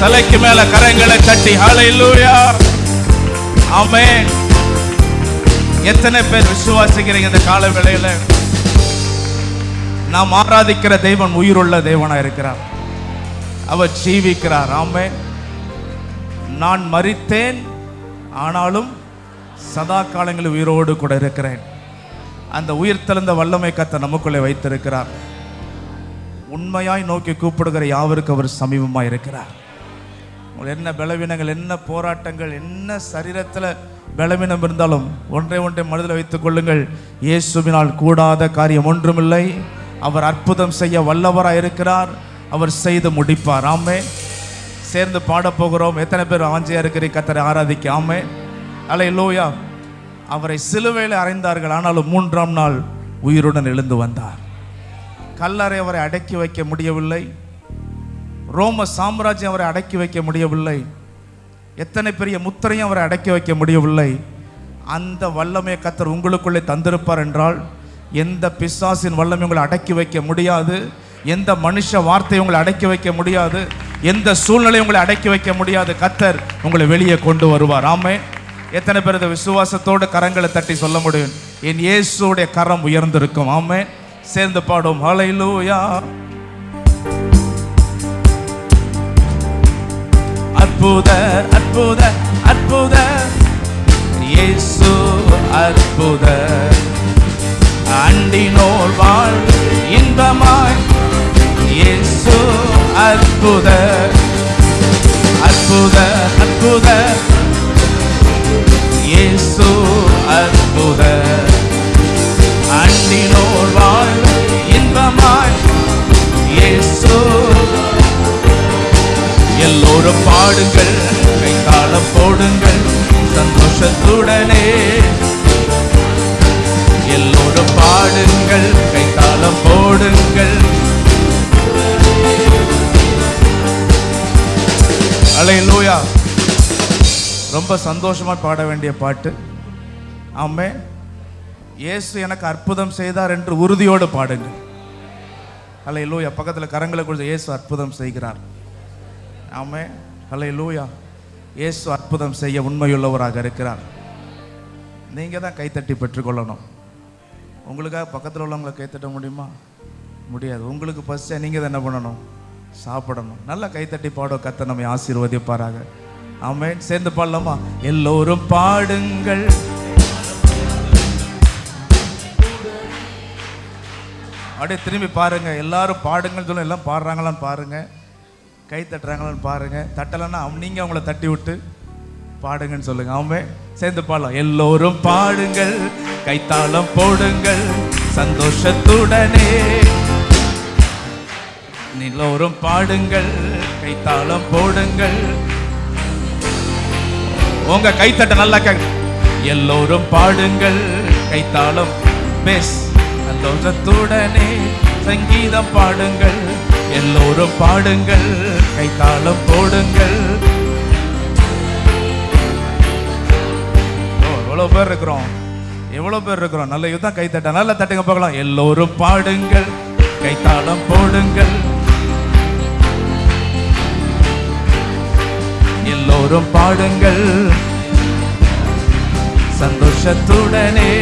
தலைக்கு மேல கரங்களை தட்டி ஹல்லேலூயா, ஆமென். எத்தனை பேர் விசுவாசிக்கிறீங்க? இந்த கால வேளையில நாம் ஆராதிக்கிற தெய்வன் உயிருள்ள தேவனா இருக்கிறார். அவர் ஜீவிக்கிறார். ஆமென். நான் மரித்தேன், ஆனாலும் சதா காலங்களில் உயிரோடு கூட இருக்கிறேன். அந்த உயிர் தெழுந்த வல்லமை கர்த்தர் நமக்குள்ளே வைத்திருக்கிறார். உண்மையாய் நோக்கி கூப்பிடுகிற யாவருக்கு அவர் சமீபமாய் இருக்கிறார். என்ன பலவீனங்கள், என்ன போராட்டங்கள், என்ன சரீரத்தில் பலவீனம் இருந்தாலும் ஒன்றை மனதில் வைத்துக் கொள்ளுங்கள். இயேசுவினால் கூடாத காரியம் ஒன்றுமில்லை. அவர் அற்புதம் செய்ய வல்லவராக இருக்கிறார். அவர் செய்து முடிப்பார். ஆமே. சேர்ந்து பாட போகிறோம். எத்தனை பேர் ஆஞ்சையா இருக்கிற கர்த்தரை ஆராதிக்க? ஆமே. அல்லேலூயா. அவரை சிலுவையில் அறைந்தார்கள், ஆனாலும் 3ஆம் நாள் உயிருடன் எழுந்து வந்தார். கல்லறை அவரை அடக்கி வைக்க முடியவில்லை. ரோம சாம்ராஜ்யம் அவரை அடக்கி வைக்க முடியவில்லை. எத்தனை பெரிய முத்திரையும் அவரை அடக்கி வைக்க முடியவில்லை. அந்த வல்லமையை கர்த்தர் உங்களுக்குள்ளே தந்திருப்பார் என்றால் எந்த பிசாசின் வல்லமை உங்களை அடக்கி வைக்க முடியாது. எந்த மனுஷ வார்த்தையை உங்களை அடக்கி வைக்க முடியாது. எந்த சூழ்நிலையை உங்களை அடக்கி வைக்க முடியாது. கர்த்தர் உங்களை வெளியே கொண்டு வருவார். ஆமே. எத்தனை பேர் இந்த விசுவாசத்தோடு கரங்களை தட்டி சொல்ல முடியும்? என் இயேசுடைய கரம் உயர்ந்திருக்கும். ஆமே. சேர்ந்து பாடும். ஹல்லேலூயா. அற்புதர் அற்புதர் அற்புதர் இயேசு அற்புதர். அண்டினோர் வாழ் இன்பமாய் இயேசு அற்புதர். அற்புதர் அற்புதர் இயேசு அற்புதர். அண்டினோர் வாழ் இன்பமாய் இயேசு. எல்லோரும் பாடுங்கள், கைத்தாளம் போடுங்கள் சந்தோஷத்துடனே. எல்லோரும் பாடுங்கள், கைத்தாளம் போடுங்கள். அல்லேலூயா. ரொம்ப சந்தோஷமா பாட வேண்டிய பாட்டு. ஆமே. இயேசு எனக்கு அற்புதம் செய்தார் என்று உறுதியோடு பாடுங்கள். அல்லேலூயா. பக்கத்தில் கரங்களை கொடுத்து இயேசு அற்புதம் செய்கிறார். ஆமே. அல்லேலூயா. இயேசு அற்புதம் செய்ய உண்மையுள்ளவராக இருக்கிறார். நீங்கள் தான் கைத்தட்டி பெற்றுக்கொள்ளணும். உங்களுக்காக பக்கத்தில் உள்ளவங்களை கைத்தட்ட முடியுமா? முடியாது. உங்களுக்கு பசிச்சா நீங்கள் தான் என்ன பண்ணணும்? சாப்பிடணும். நல்லா கைத்தட்டி பாட கர்த்தர் நம்மை ஆசீர்வதிப்பாராக. ஆமென். சேர்ந்து பாடலாமா? எல்லோரும் பாடுங்கள். அப்படியே திரும்பி பாருங்க. எல்லாரும் பாடுங்கள் சொல்ல, எல்லாம் பாடுறாங்களான்னு பாருங்க, கை தட்டுறாங்களான்னு பாருங்க. தட்டலைன்னா நீங்க அவங்கள தட்டி விட்டு பாடுங்கன்னு சொல்லுங்க. ஆமென். சேர்ந்து பாடலாம். எல்லோரும் பாடுங்கள், கைத்தாளம் போடுங்கள் சந்தோஷத்துடனே. எல்லோரும் பாடுங்கள், கைத்தாளம் போடுங்கள். உங்க கைத்தட்ட நல்லா கேட்க. எல்லோரும் பாடுங்கள், கைத்தாளம் பேஸ் சந்தோஷத்துடனே சங்கீதம் பாடுங்கள். எல்லோரும் பாடுங்கள், கைத்தாளம் போடுங்கள். எவ்வளவு பேர் இருக்கிறோம், எவ்வளவு பேர் இருக்கிறோம். நல்ல யுத்தம். கைத்தட்ட நல்லா தட்டுங்க பார்க்கலாம். எல்லோரும் பாடுங்கள், கைத்தாளம் போடுங்கள். எல்லோரும் பாடுங்கள் சந்தோஷத்துடனே.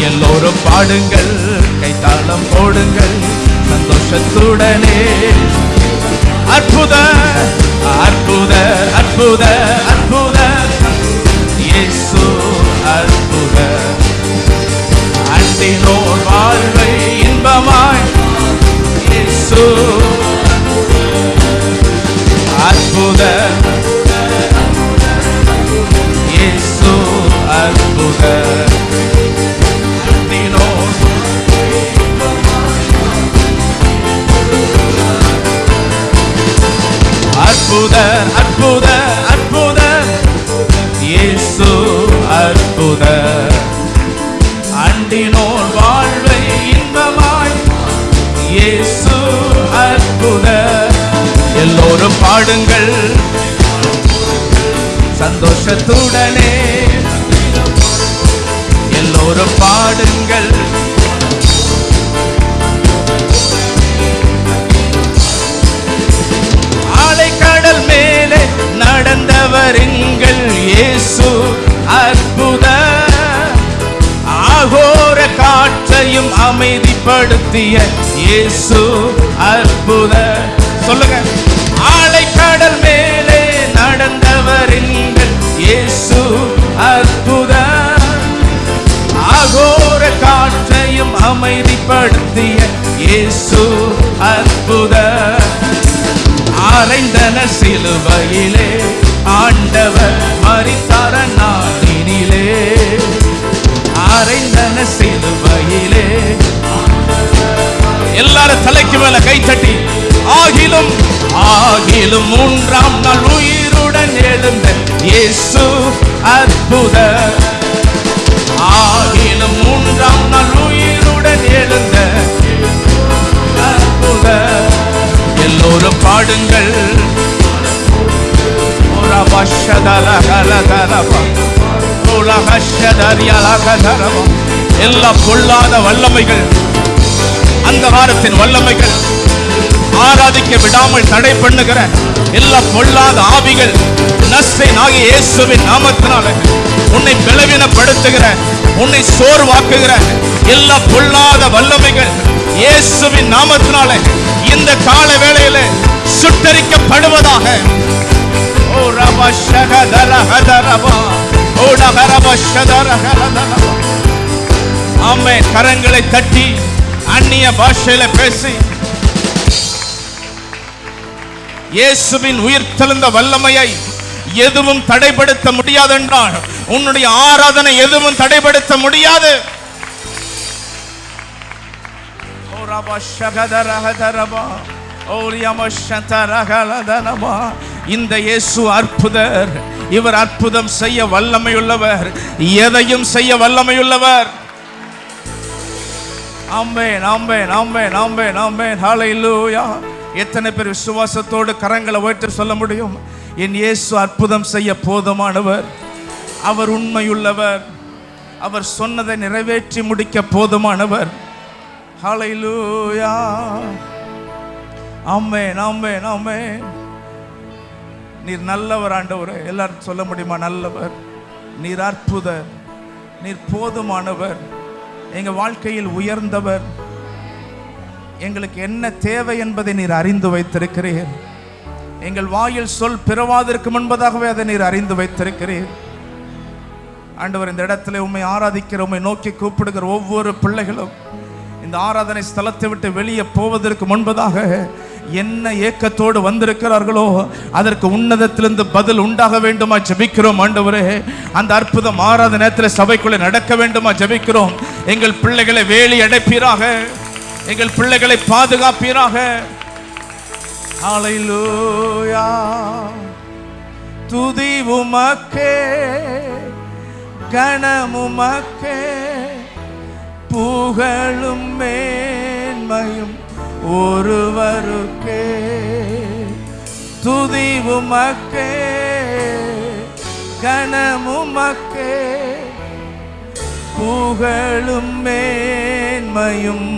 எல்லோரும் பாடுங்கள், கைத்தாளம் போடுங்கள் சந்தோஷத்துடனே. அற்புத அற்புத அற்புத அற்புத இயேசு அற்புத. அண்டினோர் வாழ்வை இன்பமாய் இயேசு அற்புத. இயேசு அற்புத. அற்புத அற்புத அற்புத இயேசு அற்புத. அண்டினோர் வாழ்வை இன்பமாய் இயேசு அற்புத. எல்லோரும் பாடுங்கள் சந்தோஷத்துடனே. எல்லோரும் பாடுங்கள். கடல் மேலே நடந்தவர் எங்கள் இயேசு அற்புத. ஆகோர காற்றையும் அமைதிப்படுத்திய இயேசு அற்புத. சொல்லுங்க. ஆலைக்கடல் மேலே நடந்தவர் எங்கள் இயேசு அற்புத. ஆகோர காற்றையும் அமைதிப்படுத்திய இயேசு அற்புத. அறைந்தன சிலுவையிலே, ஆண்டவர் மரித்தார நாளினிலே. அறைந்தன சிலுவையிலே. எல்லாரும் தலைக்கு மேல கை தட்டி, ஆகிலும் ஆகிலும் மூன்றாம் நாள் உயிருடன் எழுந்த இயேசு அற்புதர். ஆகிலும் மூன்றாம் நாள் உயிருடன் எழுந்த அற்புதர். எல்லோரும் பாடுங்கள். எல்லா பொல்லாத வல்லமைகள், அந்த வாரத்தின் வல்லமைகள், ஆராதிக்க விடாமல் தடை பண்ணுகிற எல்லா பொல்லாத ஆவிகள், நஸ்ரேன் ஆகிய இயேசுவின் நாமத்தினால உன்னை பலவீனப்படுத்துகிற, உன்னை சோர்வாக்குகிற எல்லா பொல்லாத வல்லமைகள் இயேசுவின் நாமத்தினால இந்த கால வேளையில சுட்டரிக்கப்படுவதாக. ஓ ரபா ஷகதர ஹதரபா, ஓ டகரபா ஷதர ஹதரபா. ஆமென். கரங்களை தட்டி அந்நிய பாஷையில பேசி இயேசுவின் உயிர்த்தெழுந்த வல்லமையை எதுவும் தடைப்படுத்த முடியாது என்றால் உன்னுடைய ஆராதனை எதுவும் தடைப்படுத்த முடியாது. இந்த இயேசு அற்புதர். இவர் அற்புதம் செய்ய வல்லமையுள்ளவர், எதையும் செய்ய வல்லமையுள்ளவர். ஆமென், ஆமென், ஆமென், ஆமென், ஆமென். ஹல்லேலூயா. எத்தனை பேர் விசுவாசத்தோடு கரங்களை உயர்த்தி சொல்ல முடியும்? என் இயேசு அற்புதம் செய்ய போதுமானவர், அவர் உண்மையுள்ளவர், அவர் சொன்னதை நிறைவேற்றி முடிக்க போதுமானவர். ஹல்லேலூயா. ஆமென், ஆமென், ஆமென். நீர் நல்லவர் ஆண்டவரே. எல்லாரும் சொல்ல முடியுமா? நல்லவர், நீர் அற்புதர், நீர் போதுமானவர், எங்க வாழ்க்கையில் உயர்ந்தவர், எங்களுக்கு என்ன தேவை என்பதை நீர் அறிந்து வைத்திருக்கிறீர். எங்கள் வாயில் சொல் பிறவாதற்கு முன்பதாகவே அதை நீர் அறிந்து வைத்திருக்கிறீர். ஆண்டவர், இந்த இடத்துல உம்மை ஆராதிக்கிற, உம்மை நோக்கி கூப்பிடுகிற ஒவ்வொரு பிள்ளைகளும் இந்த ஆராதனை ஸ்தலத்தை விட்டு வெளியே போவதற்கு முன்பதாக என்ன ஏக்கத்தோடு வந்திருக்கிறார்களோ அதற்கு உன்னதத்திலிருந்து பதில் உண்டாக வேண்டுமா ஜெபிக்கிறோம். ஆண்டவரே, அந்த அற்புதம் ஆராதனை நேரத்தில் சபைக்குள்ளே நடக்க வேண்டுமா ஜெபிக்கிறோம். எங்கள் பிள்ளைகளை வேலி அடைப்பீராக, எங்கள் பிள்ளைகளை பாதுகாப்பீராக. ஹல்லேலூயா. துதி உமக்கே, கனம் உமக்கே, புகழும் மேன்மையும் ஒருவருக்கே. துதி உமக்கே, கனம் உமக்கே, புகழும் மேன்மையும்.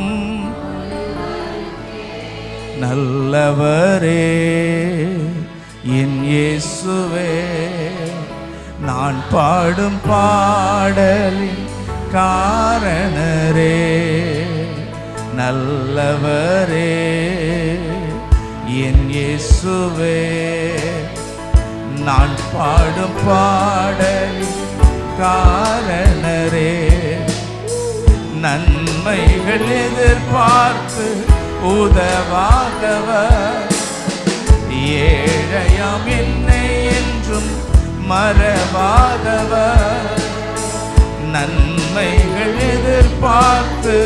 நல்லவரே என் இயேசுவே, நான் பாடும் பாடலின் காரணரே. நல்லவரே என் இயேசுவே, நான் பாடும் பாடலின் காரணரே. நன்மைகள் எதிர்பார்த்து உதவாதவர், ஏழையாம் என்னை என்றும் மறவாதவர். நன்மைகள் எதிர்பார்த்து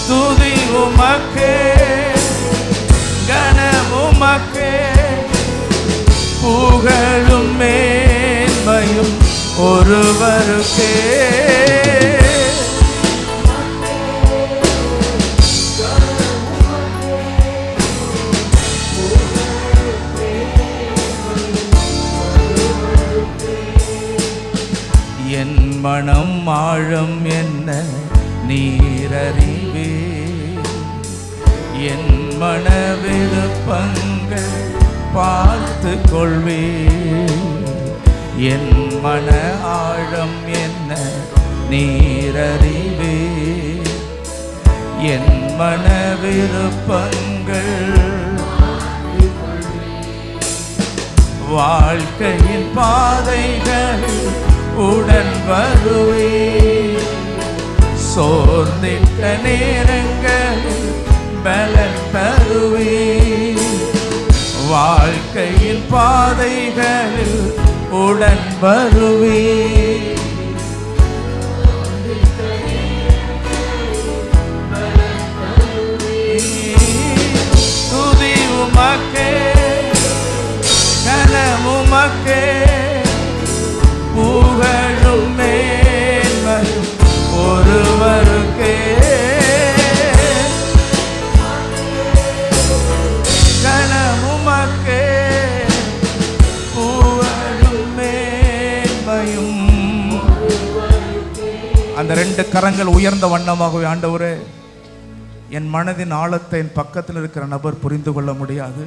துதி உமக்கே, கனம் உமக்கே, புகழும் மேன்மையும் ஒருவருக்கே. என் மனம் ஆழம் என்ன நீரறிவே, என் மன விருப்பங்கள் பார்த்து கொள்வே. என் மன ஆழம் என்ன நீரறிவே, என் மன விருப்பங்கள். வாழ்க்கையின் பாதைகளில் உடன் வருவீர். சோர்ந்திட்ட நேரங்களில் பலன் தருவீர். வாழ்க்கையின் பாதைகளில் உடன் வருவீர். துதி உமக்கே, கனமுமக்கே, புகழும் மேன்மையும் ஒருவருக்கே. கனமுமக்கே, புகழும் மேன்மையும். அந்த ரெண்டு கரங்கள் உயர்ந்த வண்ணமாகவே, ஆண்டவரே, என் மனதின் ஆழத்தை என் பக்கத்தில் இருக்கிற நபர் புரிந்து கொள்ள முடியாது.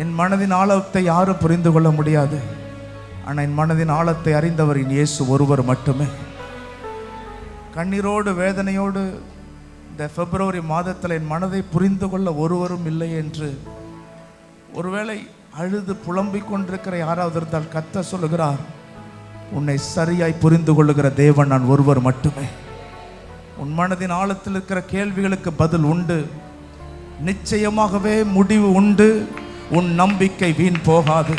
என் மனதின் ஆழத்தை யாரும் புரிந்து கொள்ள முடியாது. ஆனால் என் மனதின் ஆழத்தை அறிந்தவர் என் இயேசு ஒருவர் மட்டுமே. கண்ணீரோடு வேதனையோடு இந்த பிப்ரவரி மாதத்தில் என் மனதை புரிந்து கொள்ள ஒருவரும் இல்லை என்று ஒருவேளை அழுது புலம்பிக் கொண்டிருக்கிற யாராவது இருந்தால் கர்த்தர் சொல்லுகிறார், உன்னை சரியாய் புரிந்து கொள்ளுகிற தேவன் நான் ஒருவர் மட்டுமே. உன் மனதின் ஆழத்தில் இருக்கிற கேள்விகளுக்கு பதில் உண்டு. நிச்சயமாகவே முடிவு உண்டு. உன் நம்பிக்கை வீண் போகாது.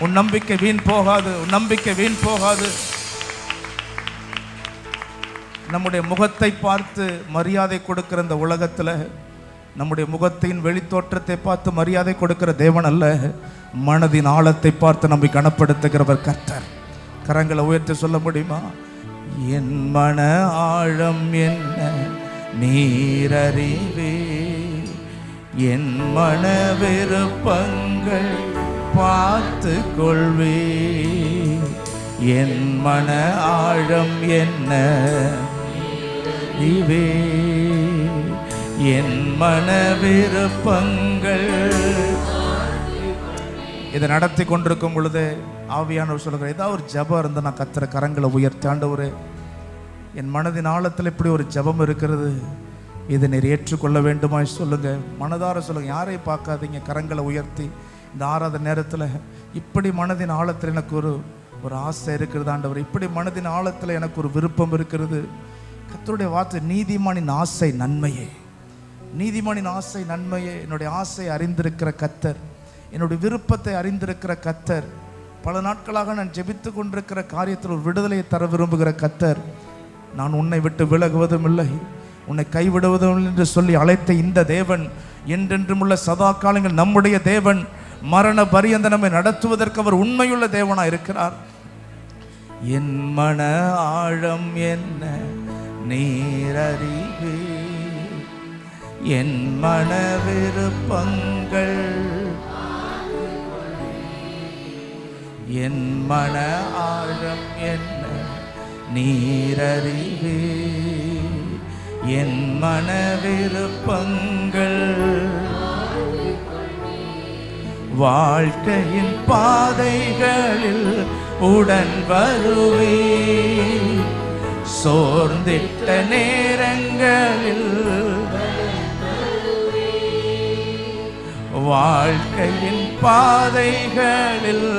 உன் நம்பிக்கை வீண் போகாது. உன் நம்பிக்கை வீண் போகாது. நம்முடைய முகத்தை பார்த்து மரியாதை கொடுக்கிற இந்த உலகத்தில் நம்முடைய முகத்தின் வெளித்தோற்றத்தை பார்த்து மரியாதை கொடுக்கிற தேவன் அல்ல, மனதின் ஆழத்தை பார்த்து நம்மை கனப்படுத்துகிறவர் கர்த்தர். கரங்களை உயர்த்தி சொல்ல முடியுமா? என் மன ஆழம் என்ன நீரறிவே, என் மன விருப்பங்கள் பார்த்து கொள்வே. என் மன ஆழம் என்ன நீவே, என் மன விருப்பங்கள். இதை நடத்தி கொண்டிருக்கும் பொழுது ஆவியானவர் சொல்லுகிற ஏதாவது ஒரு ஜபம் இருந்தால் நான் கர்த்தரை கரங்களை உயர்த்தி, ஆண்டவரே, என் மனதின் ஆழத்தில் இப்படி ஒரு ஜபம் இருக்கிறது, இதை நீர் ஏற்றுக்கொள்ள வேண்டுமாய் சொல்லுங்க. மனதார சொல்லுங்க, யாரையும் பார்க்காதீங்க, கரங்களை உயர்த்தி இந்த ஆராதனை நேரத்தில் இப்படி மனதின் ஆழத்தில் எனக்கு ஒரு ஆசை இருக்கிறது ஆண்டவர், இப்படி மனதின் ஆழத்தில் எனக்கு ஒரு விருப்பம் இருக்கிறது. கர்த்தருடைய வார்த்தை, நீதிமானின் ஆசை நன்மையே, நீதிமானின் ஆசை நன்மையே. என்னுடைய ஆசை அறிந்திருக்கிற கர்த்தர், என்னுடைய விருப்பத்தை அறிந்திருக்கிற கர்த்தர், பல நாட்களாக நான் ஜெபித்து கொண்டிருக்கிற காரியத்தில் ஒரு விடுதலையை தர விரும்புகிற கர்த்தர், நான் உன்னை விட்டு விலகுவதும் இல்லை, உன்னை கைவிடுவதும் இல்லை என்று சொல்லி அழைத்த இந்த தேவன், என்றென்றும் உள்ள சதா காலங்கள் நம்முடைய தேவன், மரண பரியந்த நம்மை நடத்துவதற்கு அவர் உண்மையுள்ள தேவனாய் இருக்கிறார். என் மன ஆழம் என்ன நீரறிவே, என் மன விருப்பங்கள், என் மன ஆழம் என்ன நீரறிவே, என் மன விருப்பங்கள். வாழ்க்கையின் பாதைகளில் உடன் வருவே, சோர்ந்திட்ட நேரங்களில் வாழ்க்கையின் பாதைகளில்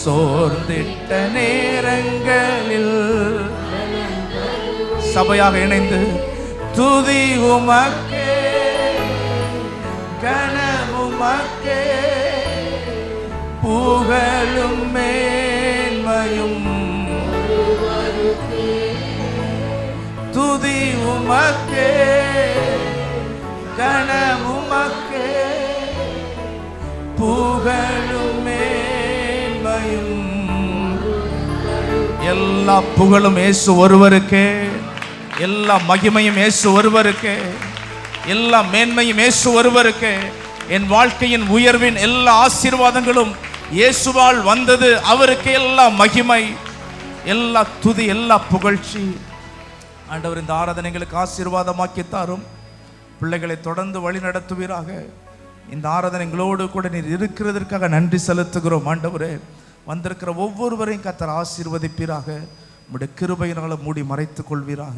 சோர்ந்திட்ட நேரங்களில் சபையாக இணைந்து துதி உமக்கே, கனமுமக்கே, புகழும் மேன்மையும். துதி உமக்கே, கனமுமக்கே, புகழும் மேன்மையும். எல்லா புகழும் இயேசு ஒருவருக்கே, எல்லா மகிமையும் இயேசு ஒருவருக்கே, எல்லா மேன்மையும் இயேசு ஒருவருக்கே. என் வாழ்க்கையின் உயர்வின் எல்லா ஆசீர்வாதங்களும் இயேசுவால் வந்தது, அவருக்கு எல்லா மகிமை, எல்லா துதி, எல்லா புகழ்ச்சி. ஆண்டவர் இந்த ஆராதனைகளுக்கு ஆசீர்வாதமாக்கி தாரும். பிள்ளைகளை தொடர்ந்து வழி நடத்துவீராக. இந்த ஆராதனைகளோடு கூட நீர் இருக்கிறதற்காக நன்றி செலுத்துகிறோம் ஆண்டவரே. வந்திருக்கிற ஒவ்வொருவரையும் கர்த்தர் ஆசீர்வதிப்பீராக. உம்முடைய கிருபையினால் மூடி மறைத்துக் கொள்வீராக.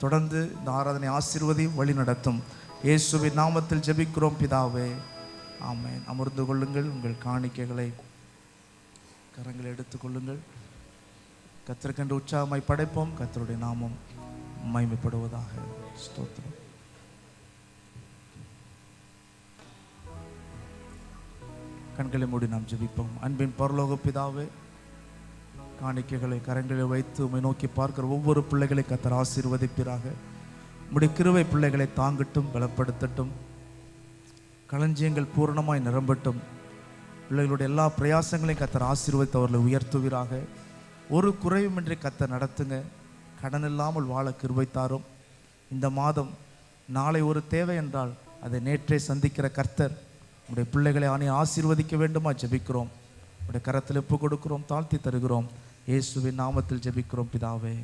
தொடர்ந்து இந்த ஆராதனை ஆசீர்வதி வழி நடத்தும். இயேசுவின் நாமத்தில் ஜெபிக்கிறோம் பிதாவே, ஆமென். அமர்ந்து கொள்ளுங்கள். உங்கள் காணிக்கைகளை கரங்களை எடுத்துக்கொள்ளுங்கள். கர்த்தருக்கென்று உற்சாகமாய் படைப்போம். கர்த்தருடைய நாமம் மகிமைப்படுவதாக. ஸ்தோத்திரம். கண்களை மூடி நாம் ஜெபிப்போம். அன்பின் பரலோக பிதாவே, காணிக்கைகளை கரங்களில் வைத்து உம்மை நோக்கி பார்க்கிற ஒவ்வொரு பிள்ளைகளை கர்த்தர் ஆசீர்வதிப்பீராக. உம்முடைய கிருபை பிள்ளைகளை தாங்கட்டும், பலப்படுத்தட்டும். களஞ்சியங்கள் பூரணமாய் நிரம்பட்டும். பிள்ளைகளுடைய எல்லா பிரயாசங்களையும் கர்த்தர் ஆசீர்வதித்து அவர்களை உயர்த்துவீராக. ஒரு குறைவுமின்றி கர்த்தர் நடத்துங்க. கடன் இல்லாமல் வாழ கிருபை தாரும். இந்த மாதம் நாளை ஒரு தேவை என்றால் அதை நேற்றே சந்திக்கிற கர்த்தர் உடைய பிள்ளைகளை ஆசீர்வதிக்க வேண்டுமா ஜெபிக்கிறோம். உடைய கரத்தில் ஒப்பு கொடுக்கிறோம், தாழ்த்தி தருகிறோம். இயேசுவின் நாமத்தில் ஜெபிக்கிறோம் பிதாவே.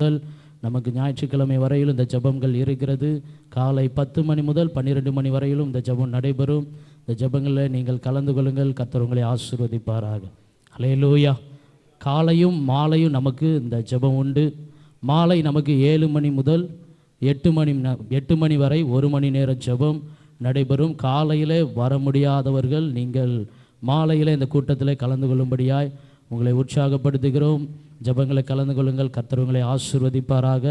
முதல் நமக்கு ஞாயிற்றுக்கிழமை வரையிலும் இந்த ஜெபங்கள் இருக்கிறது. காலை 10 மணி முதல் 12 மணி வரையிலும் இந்த ஜெபம் நடைபெறும். இந்த ஜெபங்களில் நீங்கள் கலந்து கொள்ளுங்கள். கர்த்தர் உங்களை ஆசீர்வதிப்பாராக. ஹல்லேலூயா. காலையும் மாலையும் நமக்கு இந்த ஜெபம் உண்டு. மாலை நமக்கு 7 மணி முதல் 8 மணி வரை 1 மணி நேர ஜெபம் நடைபெறும். காலையில் வர முடியாதவர்கள் நீங்கள் மாலையில் இந்த கூட்டத்தில் கலந்து கொள்ளும்படியாய் உங்களை உற்சாகப்படுத்துகிறோம். ஜெபங்களை கலந்து கொள்ளுங்கள். கர்த்தர் உங்களை ஆசீர்வதிப்பாராக.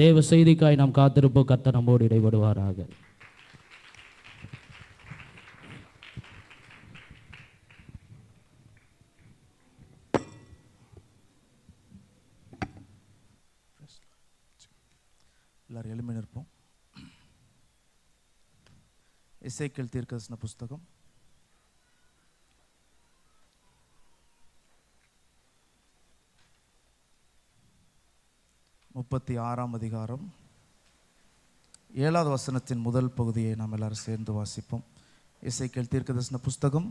தேவ செய்திக்காய் நாம் காத்திருப்போம். கர்த்தர் நம்மோடு இடைபடுவாராக. எல்லாரும் எழும்பி நிற்போம். எசேக்கியேல் தீர்க்கதரிசன புஸ்தகம் 36 அதிகாரம் 7வது வசனத்தின் முதல் பகுதியை நாம் எல்லாரும் சேர்ந்து வாசிப்போம். எசேக்கியேல் தீர்க்கதரிசன புஸ்தகம்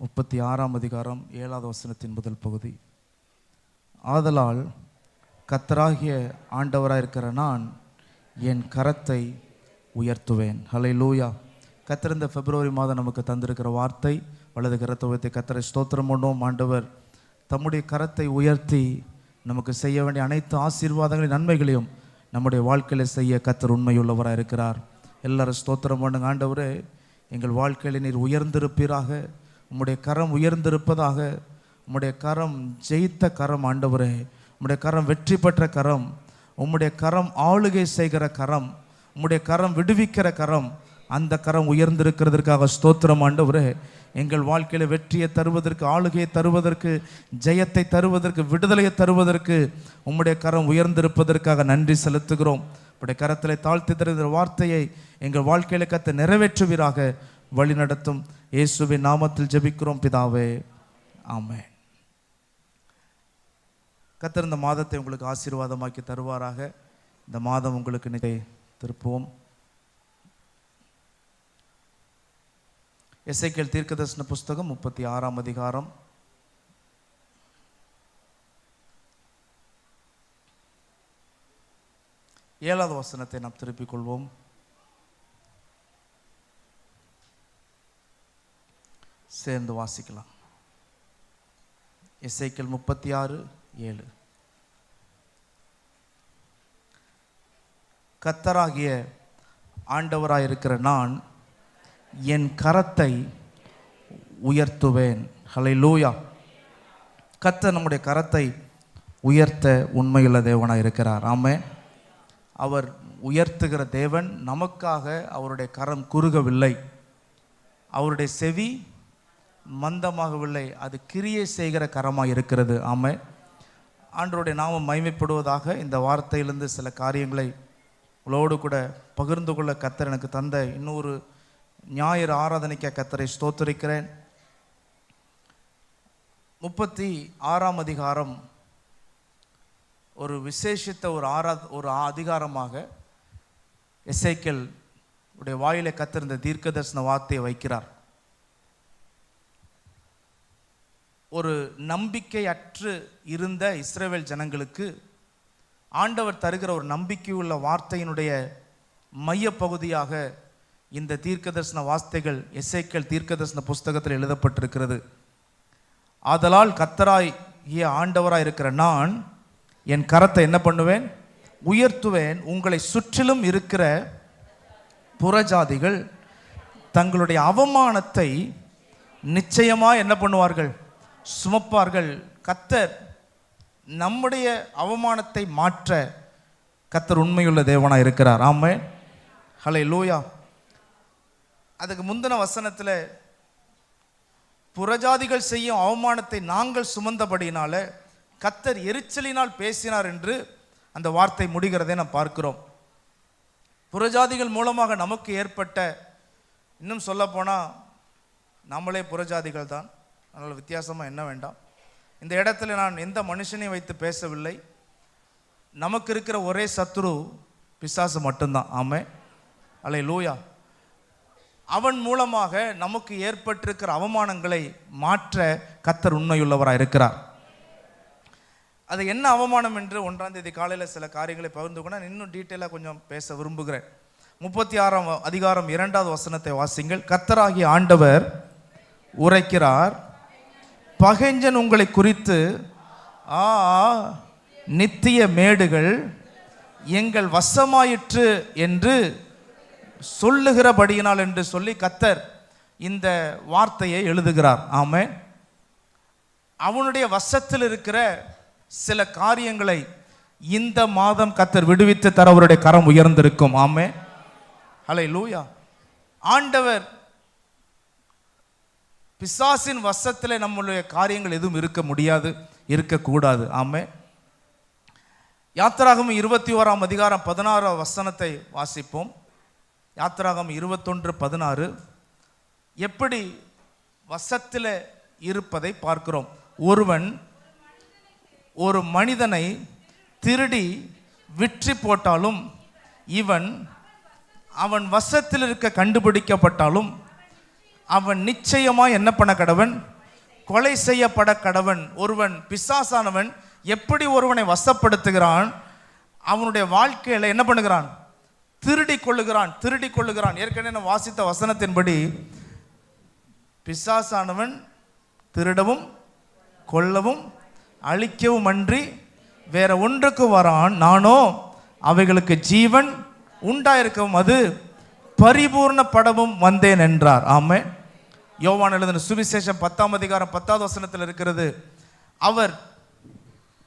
36 அதிகாரம் 7வது வசனத்தின் முதல் பகுதி. ஆதலால் கர்த்தராகிய ஆண்டவராயிருக்கிற நான் என் கரத்தை உயர்த்துவேன். ஹல்லேலூயா. கர்த்தர் இந்த பிப்ரவரி மாதம் நமக்கு தந்திருக்கிற வார்த்தை, வலது கரத்தை உயர்த்தி கர்த்தரை ஸ்தோத்திரம் பண்ணுவோம். ஆண்டவர் தம்முடைய கரத்தை உயர்த்தி நமக்கு செய்ய வேண்டிய அனைத்து ஆசீர்வாதங்களையும் நன்மைகளையும் நம்முடைய வாழ்க்கையில் செய்ய கர்த்தர் உண்மையுள்ளவராக இருக்கிறார். எல்லாரும் ஸ்தோத்திரம் பண்ணுங்க. ஆண்டவரே, எங்கள் வாழ்க்கையில் நீர் உயர்ந்திருப்பீராக. உம்முடைய கரம் உயர்ந்திருப்பதாக. உம்முடைய கரம் ஜெயித்த கரம் ஆண்டவரே. உம்முடைய கரம் வெற்றி பெற்ற கரம். உம்முடைய கரம் ஆளுகை செய்கிற கரம். உம்முடைய கரம் விடுவிக்கிற கரம். அந்த கரம் உயர்ந்திருக்கிறதற்காக ஸ்தோத்திரம் ஆண்டவரே. எங்கள் வாழ்க்கையில் வெற்றியை தருவதற்கு, ஆளுகையை தருவதற்கு, ஜெயத்தை தருவதற்கு, விடுதலையை தருவதற்கு உம்முடைய கரம் உயர்ந்திருப்பதற்காக நன்றி செலுத்துகிறோம். உம்முடைய கரத்தில் தாழ்த்தி தருகிற வார்த்தையை எங்கள் வாழ்க்கையில் கர்த்தர் நிறைவேற்றுவீராக. வழி நடத்தும் இயேசுவின் நாமத்தில் ஜெபிக்கிறோம் பிதாவே, ஆமென். கர்த்தர் இந்த மாதத்தை உங்களுக்கு ஆசீர்வாதமாக்கி தருவாராக. இந்த மாதம் உங்களுக்கு நிலை திருப்புவோம். எசேக்கியேல் தீர்க்கதரிசன புஸ்தகம் 36 அதிகாரம் 7வது வசனத்தை நாம் திருப்பிக் கொள்வோம். சேர்ந்து வாசிக்கலாம். எசேக்கியேல் 36:7. கர்த்தராகிய ஆண்டவராயிருக்கிற நான் என் கரத்தை உயர்த்துவேன். ஹல்லேலூயா. கர்த்தர் நம்முடைய கரத்தை உயர்த்த உண்மையுள்ள தேவனாக இருக்கிறார். ஆமென். அவர் உயர்த்துகிற தேவன். நமக்காக அவருடைய கரம் குறுகவில்லை. அவருடைய செவி மந்தமாகவில்லை. அது கிரியை செய்கிற கரமாக இருக்கிறது. ஆமென். ஆண்டவருடைய நாமம் மகிமைப்படுவதாக. இந்த வார்த்தையிலிருந்து சில காரியங்களை உங்களோடு கூட பகிர்ந்து கொள்ள கர்த்தர் எனக்கு தந்த இன்னொரு ஞாயிறு ஆராதனைக்க கர்த்தரை ஸ்தோத்திரிக்கிறேன். 36 அதிகாரம் ஒரு விசேஷித்த ஒரு அதிகாரமாக எசேக்கியேல் உடைய வாயிலை கர்த்தர் இந்த தீர்க்கதரிசன வார்த்தையை வைக்கிறார். ஒரு நம்பிக்கையற்று இருந்த இஸ்ரவேல் ஜனங்களுக்கு ஆண்டவர் தருகிற ஒரு நம்பிக்கையுள்ள வார்த்தையினுடைய மைய பகுதியாக இந்த தீர்க்கதரிசன வார்த்தைகள் எசேக்கியேல் தீர்க்கதரிசன புஸ்தகத்தில் எழுதப்பட்டிருக்கிறது. ஆதலால் கர்த்தராகிய ஆண்டவராய் இருக்கிற நான் என் கரத்தை என்ன பண்ணுவேன்? உயர்த்துவேன். உங்களை சுற்றிலும் இருக்கிற புறஜாதிகள் தங்களுடைய அவமானத்தை நிச்சயமாக என்ன பண்ணுவார்கள்? சுமப்பார்கள். கர்த்தர் நம்முடைய அவமானத்தை மாற்ற கர்த்தர் உண்மையுள்ள தேவனாக இருக்கிறார். ஆமென். ஹல்லேலூயா. அதுக்கு முந்தின வசனத்தில் புறஜாதிகள் செய்யும் அவமானத்தை நாங்கள் சுமந்தபடினால கர்த்தர் எரிச்சலினால் பேசினார் என்று அந்த வார்த்தை முடிகிறதை நாம் பார்க்கிறோம். புறஜாதிகள் மூலமாக நமக்கு ஏற்பட்ட, இன்னும் சொல்ல போனால் நம்மளே புறஜாதிகள் தான், அதனால் வித்தியாசமாக என்ன வேண்டாம். இந்த இடத்துல நான் எந்த மனுஷனையும் வைத்து பேசவில்லை. நமக்கு இருக்கிற ஒரே சத்துரு பிசாசு மட்டும்தான். ஆமென். அல்லேலூயா. அவன் மூலமாக நமக்கு ஏற்பட்டிருக்கிற அவமானங்களை மாற்ற கர்த்தர் உண்மையுள்ளவராக இருக்கிறார். அது என்ன அவமானம் என்று 1ஆம் தேதி காலையில் சில காரியங்களை பகிர்ந்து கொண்டு நான் இன்னும் டீட்டெயிலாக கொஞ்சம் பேச விரும்புகிறேன். 36ஆம் அதிகாரம் 2வது வசனத்தை வாசிங்கள். கர்த்தராகிய ஆண்டவர் உரைக்கிறார், பகைஞன் உங்களை குறித்து நித்திய மேடுகள் எங்கள் வசமாயிற்று என்று சொல்லுகிறபடியினால் என்று சொல்லி கர்த்தர் இந்த வார்த்தையை எழுதுகிறார். ஆமென். அவனுடைய வசத்தில் இருக்கிற சில காரியங்களை இந்த மாதம் கர்த்தர் விடுவித்து தர அவருடைய கரம் உயர்ந்திருக்கும். ஆமென். ஹல்லேலூயா. ஆண்டவர் பிசாசின் வசத்திலே நம்முடைய காரியங்கள் எதுவும் இருக்க முடியாது, இருக்கக்கூடாது. ஆமென். யாத்திராகமம் 21ஆம் அதிகாரம் 16ஆம் வசனத்தை வாசிப்போம். யாத்திராகமம் 21:16 எப்படி வசத்தில் இருப்பதை பார்க்கிறோம். ஒருவன் ஒரு மனிதனை திருடி விற்று போட்டாலும் அவன் வசத்தில் இருக்க கண்டுபிடிக்கப்பட்டாலும் அவன் நிச்சயமாய் என்ன பண்ண கடவன்? கொலை செய்யப்பட கடவன். ஒருவன் பிசாசானவன் எப்படி ஒருவனை வசப்படுத்துகிறான்? அவனுடைய வாழ்க்கையில என்ன பண்ணுகிறான்? திருடி கொள்ளுகிறான். ஏற்கனவே நான் வாசித்த வசனத்தின்படி பிசாசானவன் திருடவும் கொல்லவும் அழிக்கவும் அன்றி வேற ஒன்றுக்கு வரான், நானோ அவைகளுக்கு ஜீவன் உண்டாயிருக்கவும் அது பரிபூர்ணப்படவும் வந்தேன் என்றார். ஆமென். யோவான் எழுதின சுவிசேஷம் 10ஆம் அதிகாரம் 10வது வசனத்தில் இருக்கிறது,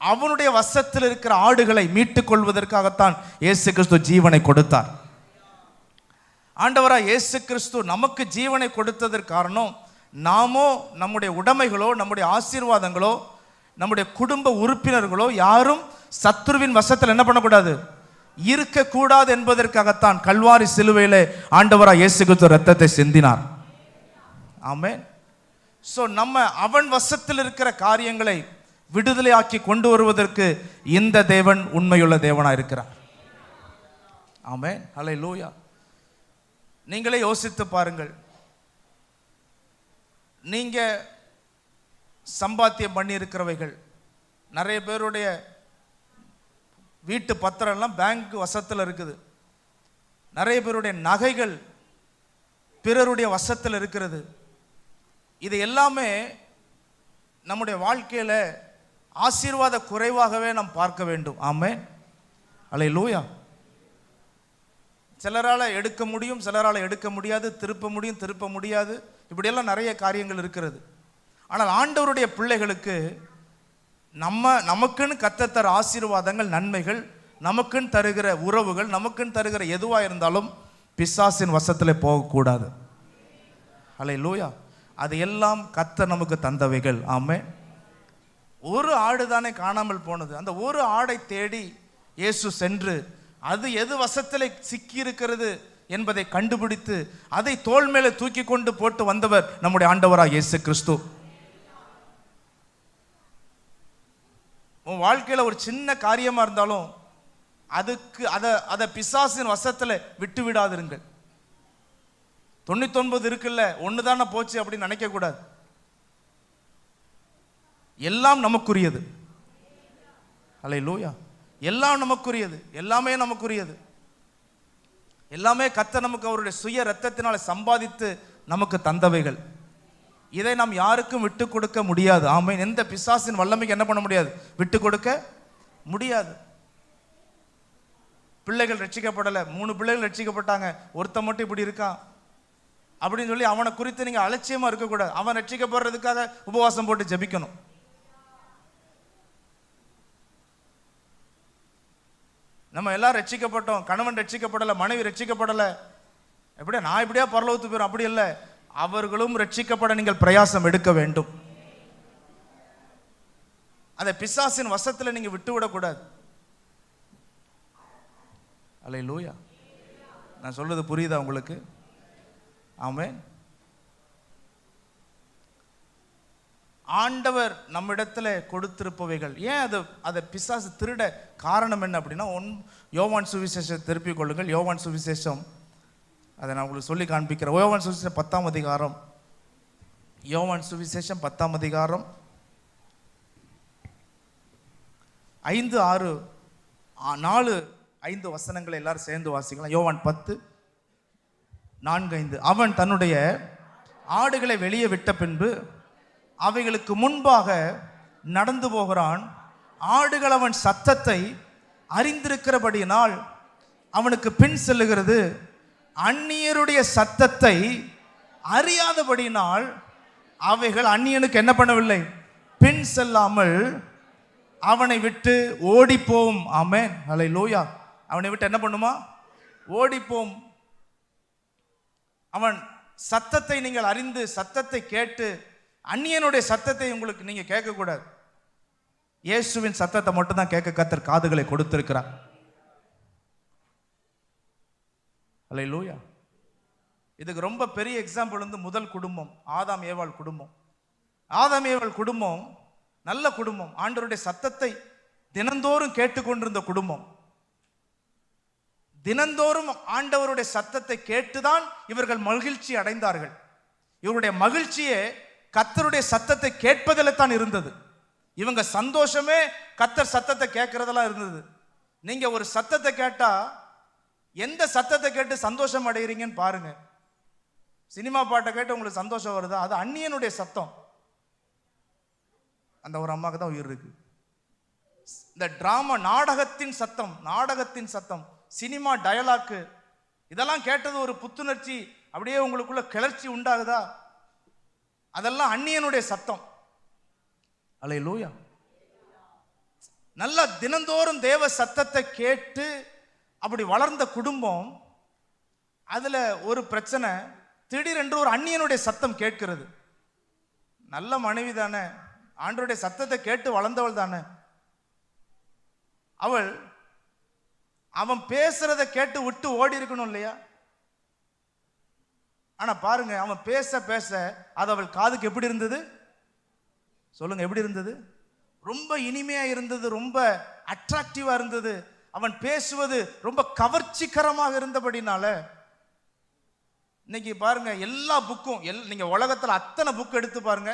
அவனுடைய வசத்தில் இருக்கிற ஆடுகளை மீட்டுக் கொள்வதற்காகத்தான் இயேசு கிறிஸ்து ஜீவனை கொடுத்தார். ஆண்டவராய் இயேசு கிறிஸ்து நமக்கு ஜீவனை கொடுத்ததற்கு காரணம், நாமோ நம்முடைய உடைமைகளோ நம்முடைய ஆசீர்வாதங்களோ நம்முடைய குடும்ப உறுப்பினர்களோ யாரும் சத்துருவின் வசத்தில் என்ன பண்ணக்கூடாது, இருக்கக்கூடாது என்பதற்காகத்தான் கல்வாரி சிலுவையிலே ஆண்டவராய் இயேசு கிறிஸ்து ரத்தத்தை சிந்தினார். ஆமென். சோ நம்ம அவன் வசத்தில் இருக்கிற காரியங்களை விடுதலையாக்கி கொண்டு வருவதற்கு இந்த தேவன் உண்மையுள்ள தேவனாக இருக்கிறார். ஆமென். ஹல்லேலூயா. நீங்களே யோசித்து பாருங்கள். நீங்க சம்பாத்தியம் பண்ணி இருக்கிறவைகள், நிறைய பேருடைய வீட்டு பத்திரம் எல்லாம் பேங்க் வசத்தில் இருக்குது. நிறைய பேருடைய நகைகள் பிறருடைய வசத்தில் இருக்கிறது. இது எல்லாமே நம்முடைய வாழ்க்கையில ஆசீர்வாத குறைவாகவே நாம் பார்க்க வேண்டும். ஆமென். ஹல்லேலூயா. சிலரால எடுக்க முடியும், சிலரால எடுக்க முடியாது, திருப்ப முடியும், திருப்ப முடியாது, இப்படியெல்லாம் நிறைய காரியங்கள் இருக்கிறது. ஆனால் ஆண்டவருடைய பிள்ளைகளுக்கு நமக்குன்னு கர்த்தர் ஆசீர்வாதங்கள், நன்மைகள், நமக்குன்னு தருகிற உறவுகள், நமக்குன்னு தருகிற எதுவாக இருந்தாலும் பிசாசின் வசத்தில் போகக்கூடாது. ஹல்லேலூயா. அது எல்லாம் கர்த்தர் நமக்கு தந்தவைகள். ஆமென். ஒரு ஆடு தானே காணாமல் போனது. அந்த ஒரு ஆடை தேடி இயேசு சென்று அது எது வசத்தில் சிக்கி இருக்கிறது என்பதை கண்டுபிடித்து அதை தோள் மேலே தூக்கி கொண்டு போட்டு வந்தவர் நம்முடைய ஆண்டவராக இயேசு கிறிஸ்து. உன் வாழ்க்கையில் ஒரு சின்ன காரியமா இருந்தாலும் அதுக்கு அதை பிசாசின் வசத்தில் விட்டு விடாதிருங்கள். 99 இருக்குல்ல, ஒன்று தானே போச்சு அப்படின்னு நினைக்க கூடாது. எல்லாம் நமக்குரியது. ஹல்லேலூயா. எல்லாம் நமக்குரியது, எல்லாமே நமக்குரியது. எல்லாமே கர்த்தர் நமக்கு அவருடைய சுய இரத்தத்தினால சம்பாதித்து நமக்கு தந்தவைகள். இதை நாம் யாருக்கும் விட்டு கொடுக்க முடியாது. ஆமென். எந்த பிசாசின் வல்லமைக்கு என்ன பண்ண முடியாது, விட்டு கொடுக்க முடியாது. பிள்ளைகள் ரட்சிக்கப்படலை, 3 பிள்ளைகள் ரட்சிக்கப்பட்டாங்க, ஒருத்த மட்டும் இப்படி இருக்கான் அப்படின்னு சொல்லி அவனை குறித்து நீங்க அலட்சியமா இருக்கக்கூடாது. அவன் ரட்சிக்கப்படுறதுக்காக உபவாசம் போட்டு ஜெபிக்கணும். நம்ம எல்லாரும் ரட்சிக்கப்பட்டோம், கணவன் ரட்சிக்கப்படலை, மனைவி ரட்சிக்கப்படலை, எப்படியா நான் இப்படியா பரலோகத்துக்கு போயிடும், அப்படி இல்லை. அவர்களும் ரட்சிக்கப்பட நீங்கள் பிரயாசம் எடுக்க வேண்டும். அதை பிசாசின் வசத்தில் நீங்க விட்டு விடக்கூடாது. ஹல்லேலூயா. நான் சொல்றது புரியுதா உங்களுக்கு? ஆமென். ஆண்டவர் நம்மிடத்துல கொடுத்திருப்பவைகள் ஏன் அதை பிசாசு திருட காரணம் என்ன அப்படின்னா, யோவான் சுவிசேஷம் திருப்பிக் கொள்ளுங்கள். யோவான் சுவிசேஷம், அதை நான் உங்களுக்கு சொல்லி காண்பிக்கிறேன். யோவான் சுவிசேஷம் 10ஆம் அதிகாரம், யோவான் சுவிசேஷம் 10ஆம் அதிகாரம் 5, 6, 4, 5 வசனங்களை எல்லாரும் சேர்ந்து வாசிக்கலாம். யோவான் 10, 4, 5. அவன் தன்னுடைய ஆடுகளை வெளியே விட்ட பின்பு அவைகளுக்கு முன்பாக நடந்து போகிறான். ஆடுகள் அவன் சத்தத்தை அறிந்திருக்கிறபடியினால் அவனுக்கு பின் செல்லுகிறது. அந்நியருடைய சத்தத்தை அறியாதபடியினால் அவைகள் அந்நியனுக்கு என்ன பண்ணவில்லை? பின் செல்லாமல் அவனை விட்டு ஓடிப்போம். ஆமென், ஹல்லேலூயா. அவனை விட்டு என்ன பண்ணுமா? ஓடிப்போம். அவன் சத்தத்தை நீங்கள் அறிந்து சத்தத்தை கேட்டு அந்நியனுடைய சத்தத்தை உங்களுக்கு நீங்க கேட்கக்கூடாது. இயேசுவின் சத்தத்தை மட்டும் தான் கேட்க கர்த்தர் காதுகளை கொடுத்திருக்கிறார். ஹல்லேலூயா. இதுக்கு ரொம்ப பெரிய எக்ஸாம்பிள் வந்து முதல் குடும்பம், ஆதாம் ஏவாள் குடும்பம். ஆதாம் ஏவாள் குடும்பம் நல்ல குடும்பம், ஆண்டவருடைய சத்தத்தை தினந்தோறும் கேட்டுக்கொண்டிருந்த குடும்பம். தினந்தோறும் ஆண்டவருடைய சத்தத்தை கேட்டுதான் இவர்கள் மகிழ்ச்சி அடைந்தார்கள். இவருடைய மகிழ்ச்சியே கர்த்தருடைய சத்தத்தை கேட்பதில் தான் இருந்தது. இவங்க சந்தோஷமே கர்த்தர் சத்தத்தை கேட்கறதெல்லாம் இருந்தது. நீங்க ஒரு சத்தத்தை கேட்டா எந்த சத்தத்தை கேட்டு சந்தோஷம் அடைகிறீங்கன்னு பாருங்க. சினிமா பாட்டை கேட்டு உங்களுக்கு சந்தோஷம் வருதா? அது அந்நியனுடைய சத்தம். அந்த ஒரு அம்மாவுக்கு தான் உயிர் இருக்கு. இந்த டிராமா, நாடகத்தின் சத்தம், நாடகத்தின் சத்தம், சினிமா டயலாக்கு, இதெல்லாம் கேட்டது ஒரு புத்துணர்ச்சி, அப்படியே உங்களுக்குள்ள கிளர்ச்சி உண்டாகுதா? அதெல்லாம் அந்நியனுடைய சத்தம். அல்லேலூயா. நல்ல தினந்தோறும் தேவ சத்தத்தை கேட்டு அப்படி வளர்ந்த குடும்பம். அதுல ஒரு பிரச்சனை, திடீரென்று ஒரு அந்நியனுடைய சத்தம் கேட்கிறது. நல்ல மனைவி தானே, ஆண்டவருடைய சத்தத்தை கேட்டு வளர்ந்தவள் தானே அவள். அவன் பேசுறதை கேட்டு விட்டு ஓடி இருக்கணும் இல்லையா? ஆனா பாருங்க, அவன் பேச பேச அது அவள் காதுக்கு எப்படி இருந்தது? சொல்லுங்க, எப்படி இருந்தது? ரொம்ப இனிமையா இருந்தது, ரொம்ப அட்ராக்டிவா இருந்தது. அவன் பேசுவது ரொம்ப கவர்ச்சிகரமாக இருந்தபடினால இன்னைக்கு பாருங்க, எல்லா புக்கும், நீங்க உலகத்துல அத்தனை புக் எடுத்து பாருங்க,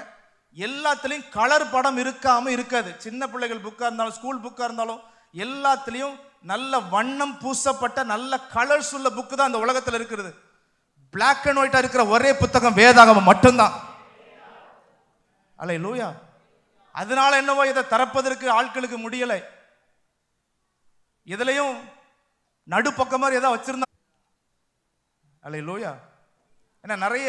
எல்லாத்துலயும் கலர் படம் இருக்காம இருக்காது. சின்ன பிள்ளைகள் புக்கா இருந்தாலும், ஸ்கூல் புக்கா இருந்தாலும், எல்லாத்துலயும் நல்ல வண்ணம் பூசப்பட்ட நல்ல கலர்ஸ் உள்ள புக்கு தான் இந்த உலகத்துல இருக்கிறது. பிளாக் அண்ட் ஒயிட்டா இருக்கிற ஒரே புத்தகம் வேதாகமம் மட்டும்தான். அல்லேலூயா. அதனால என்னவோ இதை திறப்பதற்கு ஆட்களுக்கு முடியலை. இதுலயும் நடுப்பக்கம் மாதிரி ஏதாவது வச்சிருந்தா. அல்லேலூயா. ஏன்னா நிறைய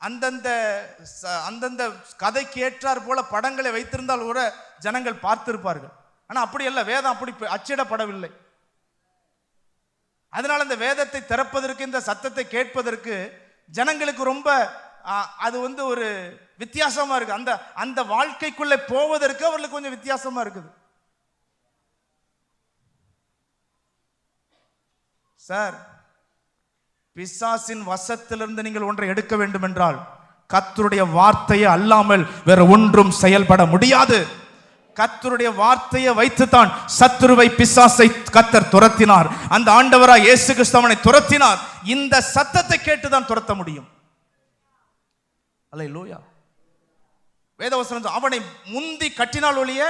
அந்தந்த கதைக்கு ஏற்றார் போல படங்களை வைத்திருந்தால் கூட ஜனங்கள் பார்த்திருப்பார்கள். ஆனா அப்படி அல்ல, வேதம் அப்படி அச்சிடப்படவில்லை. அதனால இந்த வேதத்தை திறப்பதற்கு, இந்த சத்தத்தை கேட்பதற்கு ஜனங்களுக்கு ரொம்ப அது வந்து ஒரு வித்தியாசமா இருக்கு. அந்த வாழ்க்கைக்குள்ளே போவதற்கு அவர்களுக்கு கொஞ்சம் வித்தியாசமா இருக்குது. சார், பிசாசின் வசத்திலிருந்து நீங்கள் ஒன்றை எடுக்க வேண்டும் என்றால் கர்த்தருடைய வார்த்தையை அல்லாமல் வேற ஒன்றும் செயல்பட முடியாது. கர்த்தருடைய வார்த்தையை வைத்துத்தான் சத்துருவை, பிசாசை கர்த்தர் துரத்தினார். அந்த ஆண்டவராய் இயேசு கிறிஸ்து அவனை துரத்தினார். இந்த சத்தத்தை கேட்டுதான் துரத்த முடியும். அல்லேலூயா. வேதவசனம் அவனை முந்தி கட்டினால் ஒழிய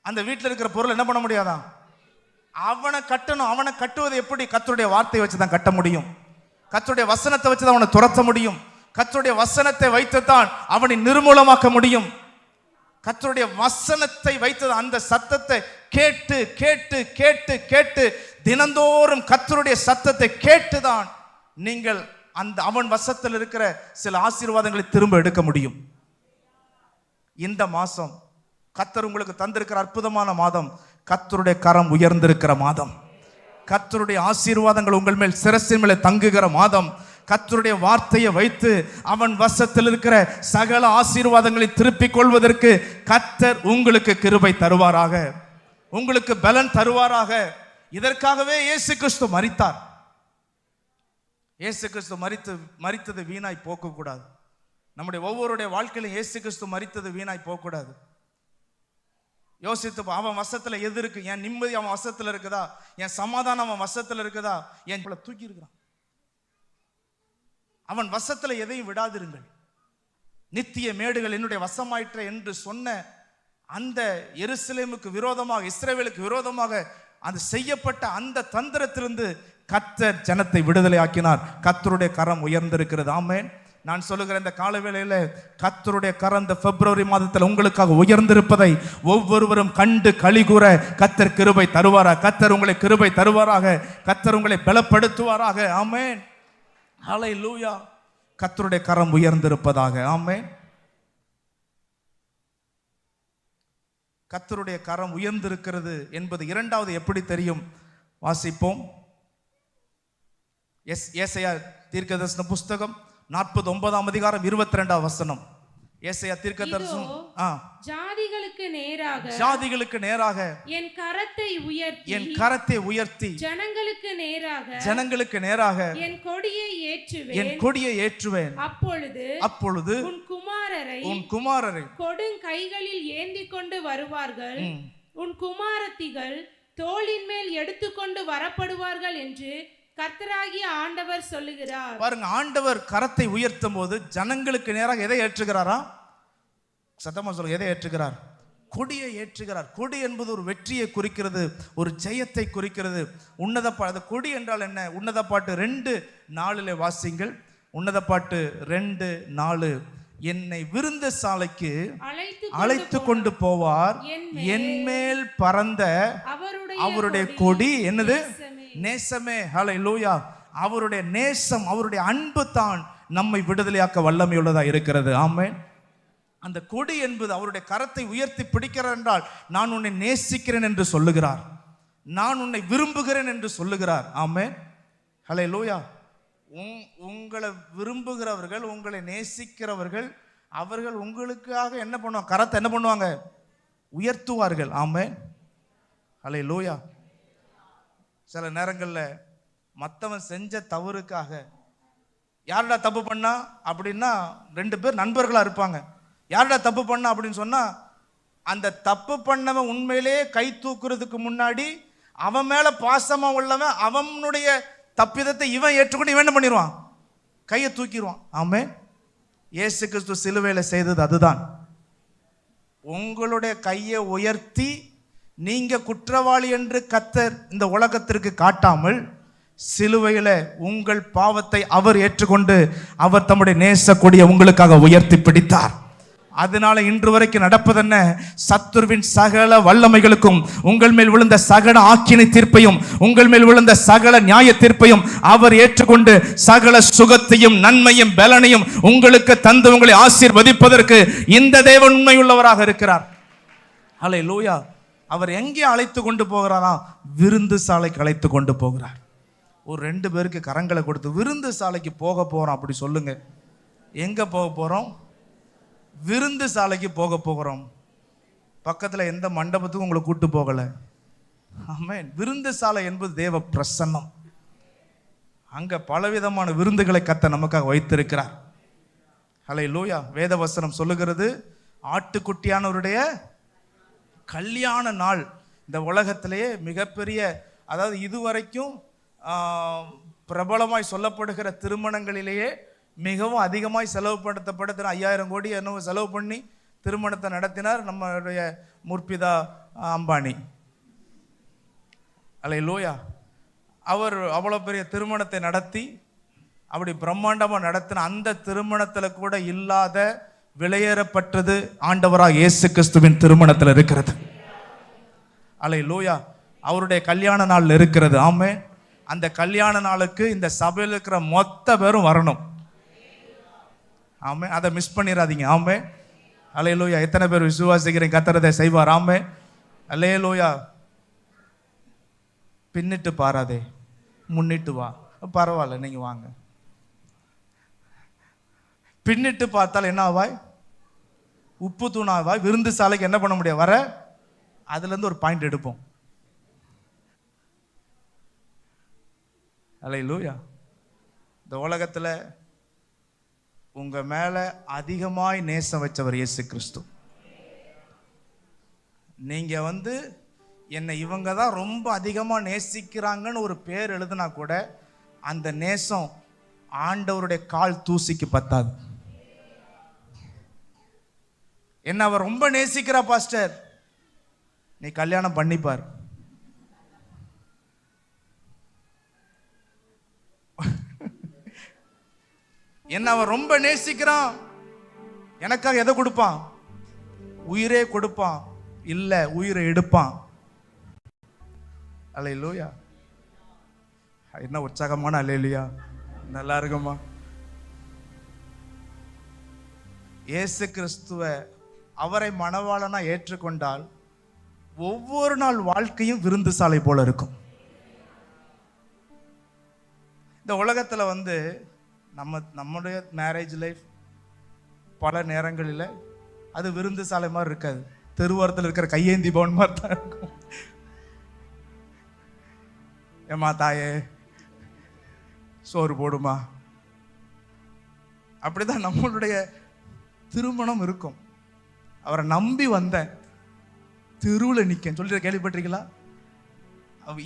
அந்த வீட்டில் இருக்கிற பொருள் என்ன பண்ண முடியாதான்? அவனை கட்டணும். அவனை கட்டுவது எப்படி? கர்த்தருடைய வார்த்தையை வச்சு தான் கட்ட முடியும். கர்த்தருடைய வசனத்தை வச்சு தான் அவனை துரத்த முடியும். கர்த்தருடைய வசனத்தை வைத்துத்தான் அவனை நிர்மூலமாக்க முடியும். கர்த்தருடைய வசனத்தை வைத்தது, அந்த சத்தத்தை கேட்டு கேட்டு கேட்டு கேட்டு தினந்தோறும் கர்த்தருடைய சத்தத்தை கேட்டுதான் நீங்கள் அவன் வசத்தில் இருக்கிற சில ஆசீர்வாதங்களை திரும்ப எடுக்க முடியும். இந்த மாசம் கர்த்தர் உங்களுக்கு தந்திருக்கிற அற்புதமான மாதம், கர்த்தருடைய கரம் உயர்ந்திருக்கிற மாதம், கர்த்தருடைய ஆசீர்வாதங்கள் உங்கள் மேல் சிரசின் மேலே தங்குகிற மாதம். கர்த்தருடைய வார்த்தையை வைத்து அவன் வசத்தில் இருக்கிற சகல ஆசீர்வாதங்களை திருப்பிக் கொள்வதற்கு கர்த்தர் உங்களுக்கு கிருபை தருவாராக, உங்களுக்கு பலன் தருவாராக. இதற்காகவே இயேசு கிறிஸ்து மரித்தார். இயேசு கிறிஸ்து மரித்தது வீணாய் போக கூடாது. நம்முடைய ஒவ்வொருடைய வாழ்க்கையிலும் இயேசு கிறிஸ்து மரித்தது வீணாய் போக கூடாது. யோசித்து, அவன் வசத்துல எது இருக்கு? என் நிம்மதி அவன் வசத்துல இருக்குதா? என் சமாதானம் அவன் வசத்துல இருக்குதா? என் தூக்கி இருக்கிறான். அவன் வசத்துல எதையும் விடாதிருங்கள். நித்திய மேடுகள் என்னுடைய வசமாயிற்ற என்று சொன்ன அந்த எருசலேமுக்கு விரோதமாக, இஸ்ரவேலுக்கு விரோதமாக அது செய்யப்பட்ட அந்த தந்திரத்திலிருந்து கர்த்தர் ஜனத்தை விடுதலை ஆக்கினார். கர்த்தருடைய கரம் உயர்ந்திருக்கிறது. ஆமென். நான் சொல்லுகிற இந்த காலவேளையில கர்த்தருடைய கரம் இந்த பிப்ரவரி மாதத்தில் உங்களுக்காக உயர்ந்திருப்பதை ஒவ்வொருவரும் கண்டு களிகூற கர்த்தர் கிருபை தருவாராக. கர்த்தர் உங்களை கிருபை தருவாராக. கர்த்தர் உங்களை பலப்படுத்துவாராக. ஆமென். ஹல்லேலூயா. கர்த்தருடைய கரம் உயர்ந்திருப்பதாக. ஆமென். கர்த்தருடைய கரம் உயர்ந்திருக்கிறது என்பது இரண்டாவது எப்படி தெரியும்? வாசிப்போம். ஏசாயா தீர்க்கதரிசன புஸ்தகம் 49ஆம் அதிகாரம் 22ஆம் வசனம். ஏசாயா தீர்க்கதரிசனம். ஜாதிகளுக்கு நேராக என் கரத்தை உயர்த்தி ஜனங்களுக்கு நேராக என் கொடியை ஏற்றுவேன். அப்பொழுது உன் குமாரரை கொடுங்கைகளில் ஏந்தி கொண்டு வருவார்கள், உன் குமாரத்திகள் தோளின் மேல் எடுத்துக்கொண்டு வரப்படுவார்கள் என்று கர்த்தராகிய ஆண்டவர் சொல்லுகிறார். பாருங்க, ஆண்டவர் கரத்தை உயர்த்தும் போது ஜனங்களுக்கு நேராக எதை ஏற்றுகிறாரா? சத்தமா சொல்லுங்க, எதை ஏற்றுகிறார்? கொடியை ஏற்றுகிறார். கொடி என்பது ஒரு வெற்றியை குறிக்கிறது, ஒரு ஜெயத்தை குறிக்கிறது. உன்னத பாட்டு. கொடி என்றால் என்ன? உன்னத பாட்டு 2:4 வாசிங்கள். உன்னத பாட்டு 2:4. என்னை விருந்து சாலைக்கு அழைத்து கொண்டு போவார், என் மேல் பறந்த அவருடைய கொடி என்னது? நேசமே. ஹல்லேலூயா. அவருடைய நேசம், அவருடைய அன்பு தான் நம்மை விடுதலையாக்க வல்லமையுள்ளதா இருக்கிறது. ஆமென். அந்த கொடி என்பது அவருடைய கரத்தை உயர்த்தி பிடிக்கிறார் என்றால், நான் உன்னை நேசிக்கிறேன் என்று சொல்லுகிறார், நான் உன்னை விரும்புகிறேன் என்று சொல்லுகிறார். ஆமென். ஹல்லேலூயா. உங்களை விரும்புகிறவர்கள், உங்களை நேசிக்கிறவர்கள், அவர்கள் உங்களுக்காக என்ன பண்ணுவாங்க? கரத்தை என்ன பண்ணுவாங்க? உயர்த்துவார்கள். ஆமென். ஹல்லேலூயா. சில நேரங்களில் மற்றவன் செஞ்ச தவறுக்காக, யாருடா தப்பு பண்ணா அப்படின்னா 2 பேர் நண்பர்களாக இருப்பாங்க. யாருடா தப்பு பண்ணா அப்படின்னு சொன்னால், அந்த தப்பு பண்ணவன் உண்மையிலேயே கை தூக்குறதுக்கு முன்னாடி அவன் மேலே பாசமாக உள்ளவன் அவனுடைய தப்பிதத்தை இவன் ஏற்றுக்கொண்டு இவன் என்ன பண்ணிடுவான்? கையை தூக்கிடுவான். ஆமென். இயேசு கிறிஸ்து சிலுவையில் செய்தது அதுதான். உங்களுடைய கையை உயர்த்தி நீங்க குற்றவாளி என்று கர்த்தர் இந்த உலகத்திற்கு காட்டாமல், சிலுவையில் உங்கள் பாவத்தை அவர் ஏற்றுக்கொண்டு அவர் தம்முடைய நேச கொடியை உங்களுக்காக உயர்த்தி பிடித்தார். அதனால இன்று வரைக்கும் நடப்பதென்ன? சத்துருவின் சகல வல்லமைகளுக்கும், உங்கள் மேல் விழுந்த சகல ஆக்கினை தீர்ப்பையும், உங்கள் மேல் விழுந்த சகல நியாய தீர்ப்பையும் அவர் ஏற்றுக்கொண்டு சகல சுகத்தையும் நன்மையும் பலனையும் உங்களுக்கு தந்து உங்களை ஆசீர்வதிப்பதற்கு இந்த தேவன் உண்மையுள்ளவராக இருக்கிறார். ஹல்லேலூயா. அவர் எங்கே அழைத்து கொண்டு போகிறாரா? விருந்து சாலைக்கு அழைத்து கொண்டு போகிறார். ஒரு 2 பேருக்கு கரங்களை கொடுத்து விருந்து சாலைக்கு போக போறோம் அப்படி சொல்லுங்க. எங்க போக போறோம்? விருந்து சாலைக்கு போக போகிறோம். பக்கத்துல எந்த மண்டபத்துக்கும் உங்களை கூட்டு போகல. ஆமென். விருந்து சாலை என்பது தேவ பிரசன்னம். அங்க பலவிதமான விருந்துகளை கர்த்தர் நமக்காக வைத்திருக்கிறார். ஹல்லேலூயா. வேத வசனம் சொல்லுகிறது, ஆட்டுக்குட்டியானவருடைய கல்யாண நாள் இந்த உலகத்திலேயே மிகப்பெரிய, அதாவது இதுவரைக்கும் பிரபலமாய் சொல்லப்படுகிற திருமணங்களிலேயே மிகவும் அதிகமாய் செலவுப்படுத்தப்பட்ட 5000 கோடி என்னவோ செலவு பண்ணி திருமணத்தை நடத்தினார் நம்மளுடைய முற்பிதா அம்பானி. ஹல்லேலூயா. அவர் அவ்வளோ பெரிய திருமணத்தை நடத்தி அப்படி பிரம்மாண்டமாக நடத்தின அந்த திருமணத்தில் கூட இல்லாத விலையேறப்பட்டது ஆண்டவராக இயேசு கிறிஸ்துவின் திருமணத்தில் இருக்கிறது. ஹல்லேலூயா. அவருடைய கல்யாண நாள் இருக்கிறது. ஆமென். அந்த கல்யாண நாளுக்கு இந்த சபையில் இருக்கிற மொத்த பேரும் வரணும். ஆமென். அதை மிஸ் பண்ணிடாதீங்க. ஆமென். ஹல்லேலூயா. எத்தனை பேர் விசுவாசிக்கிறீங்க கர்த்தர் அதை செய்வார்? ஆமென். ஹல்லேலூயா. பின்னிட்டு பாராதே, முன்னிட்டு வா. பரவாயில்ல, நீங்க வாங்க. பின்னிட்டு பார்த்தால் என்ன ஆவாய்? உப்பு தூணாவாய். விருந்து சாலைக்கு என்ன பண்ண முடியாது? வர அதுல இருந்து ஒரு பாயிண்ட் எடுப்போம். ஹல்லேலூயா. இந்த உலகத்துல உங்க மேல அதிகமாய் நேசம் வச்சவர் இயேசு கிறிஸ்து. நீங்க என்னை இவங்க தான் ரொம்ப அதிகமா நேசிக்கிறாங்கன்னு ஒரு பேர் எழுதுனா கூட அந்த நேசம் ஆண்டவருடைய கால் தூசிக்கு பத்தாது. என்ன அவ ரொம்ப நேசிக்கிறா பாஸ்டர், நீ கல்யாணம் பண்ணிப்பார். என்ன அவன் ரொம்ப நேசிக்கிறான், எனக்காக எதை கொடுப்பான்? உயிரே கொடுப்பான், இல்ல உயிரை எடுப்பான். அல்லேலூயா. என்ன உற்சாகமான அல்லேலூயா. நல்லா இருக்குமா? இயேசு கிறிஸ்துவ அவரை மணவாளனா ஏற்றுக்கொண்டால் ஒவ்வொரு நாள் வாழ்க்கையும் விருந்து சாலை போல இருக்கும். இந்த உலகத்துல நம்முடைய மேரேஜ் லைஃப் பல நேரங்களில் அது விருந்து சாலை மாதிரி இருக்காது. தெருவாரத்தில் இருக்கிற கையேந்தி பவன் மாதிரி தான் இருக்கும். ஏமா தாயே சோறு போடுமா, அப்படிதான் நம்மளுடைய திருமணம் இருக்கும். அவரை நம்பி வந்தேன், தெருவில் நிற்க சொல்லி கேள்விப்பட்டிருக்கீங்களா?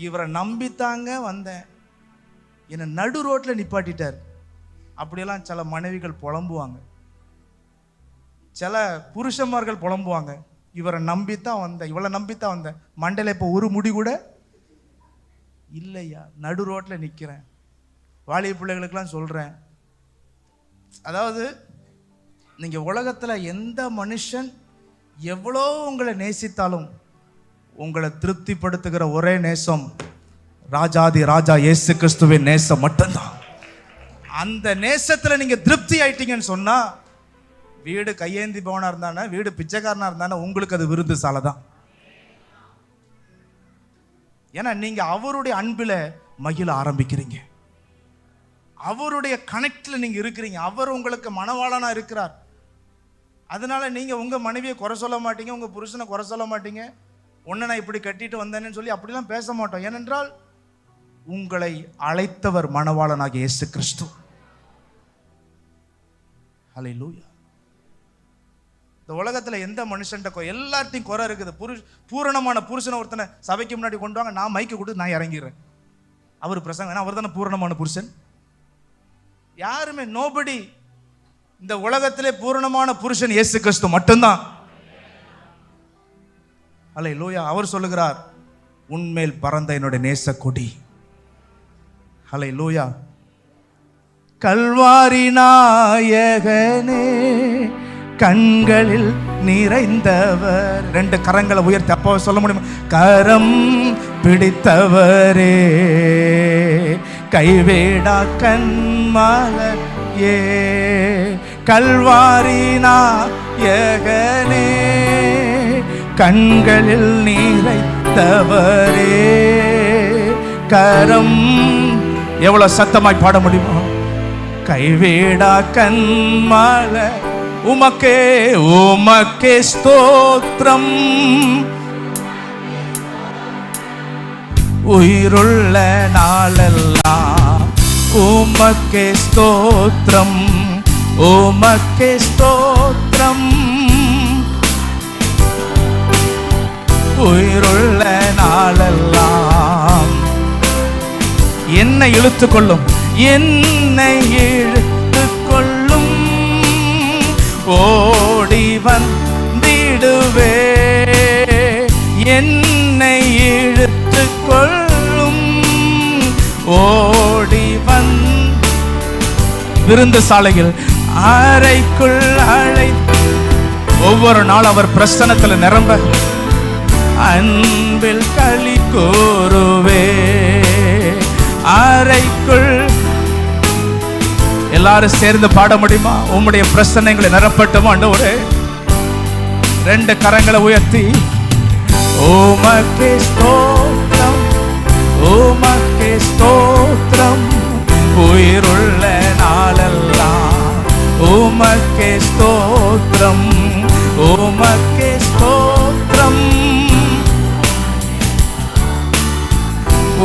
இவரை நம்பித்தாங்க வந்தேன், என்னை நடு ரோட்டில் நிப்பாட்டிட்டார். அப்படியெல்லாம் சில மனைவிகள் புலம்புவாங்க, சில புருஷன்மார்கள் புலம்புவாங்க. இவரை நம்பித்தான் வந்தேன், இவளை நம்பித்தான் வந்தேன், மண்டையில் இப்போ ஒரு முடி கூட இல்லையா, நடு ரோட்டில் நிற்கிறேன். வாலிப பிள்ளைகளுக்கெல்லாம் சொல்கிறேன், அதாவது நீங்கள் உலகத்தில் எந்த மனுஷன் எவ்வளோ உங்களை நேசித்தாலும் உங்களை திருப்திப்படுத்துகிற ஒரே நேசம் ராஜாதி ராஜா இயேசு கிறிஸ்துவின் நேசம் மட்டும்தான். அந்த நேசத்தில் நீங்கள் திருப்தி ஆயிட்டீங்கன்னு சொன்னால், வீடு கையேந்தி பவனாக இருந்தானே, வீடு பிச்சைக்காரனாக இருந்தானே, உங்களுக்கு அது விருந்து சாலை தான். ஏன்னா நீங்கள் அவருடைய அன்பில் மகிழ ஆரம்பிக்கிறீங்க, அவருடைய கனெக்டில் நீங்கள் இருக்கிறீங்க, அவர் உங்களுக்கு மணவாளனாக இருக்கிறார். அதனால நீங்கள் உங்கள் மனைவியை குறை சொல்ல மாட்டீங்க, உங்கள் புருஷனை குறை சொல்ல மாட்டீங்க. ஒன்று நான் இப்படி கட்டிட்டு வந்தேன்னு சொல்லி அப்படிலாம் பேச மாட்டோம். ஏனென்றால் உங்களை அழைத்தவர் மணவாளனாகிய இயேசு கிறிஸ்து. ஹல்லேலூயா. இந்த உலகத்தில் எந்த மனுஷன்ட்ட எல்லாத்தையும் குறை இருக்குது. பூரணமான புருஷனை ஒருத்தனை சபைக்கு முன்னாடி கொண்டு வாங்க, நான் மைக்கு கொடுத்து நான் இறங்கிடுறேன், அவர் பிரசங்க, அவர் தானே பூரணமான புருஷன். யாருமே நோபடி. இந்த உலகத்திலே பூரணமான புருஷன் இயேசு கிறிஸ்து மட்டும்தான். ஹல்லேலூயா. அவர் சொல்லுகிறார், உன்மேல் பறந்த என்னுடைய நேச கொடி. ஹல்லேலூயா. கல்வாரி நாயகனே கண்களில் நிறைந்தவர். ரெண்டு கரங்களை உயர்த்தி அப்போ சொல்ல முடியுமா? கரம் பிடித்தவரே கைவேடா கண்மலையே கல்வாரி நாயகனே கண்களில் நிறைந்தவரே கரம். எவ்வளவு சத்தமாய் பாட முடியுமா? கைவேடா கண்மலை உமக்கே உமக்கே ஸ்தோத்திரம், உயிருள்ள நாளெல்லாம் உமக்கே ஸ்தோத்திரம், உமக்கே ஸ்தோத்திரம், உயிருள்ள நாளெல்லாம். என்னை இழுத்துக் கொள்ளும், என்னை இழுத்துக் கொள்ளும், ஓடி வந்திடுவே. என்னை இழுத்துக் கொள்ளும், ஓடி விருந்து சாலையில் அறைக்குள் அழை. ஒவ்வொரு நாள் அவர் பிரசன்னத்தில் நிரம்ப அன்பில் களி கூறுவே. அறைக்குள் எல்லாரும் சேர்ந்து பாட முடியுமா? உம்முடைய பிரசன்னங்களை நிரப்பட்டும் ஆண்டவரே. ரெண்டு கரங்களை உயர்த்தி உமக்கே ஸ்தோத்திரம், உமக்கே ஸ்தோத்திரம், உயிருள்ள நாளெல்லாம் உமக்கே ஸ்தோத்திரம், உமக்கே ஸ்தோத்திரம்,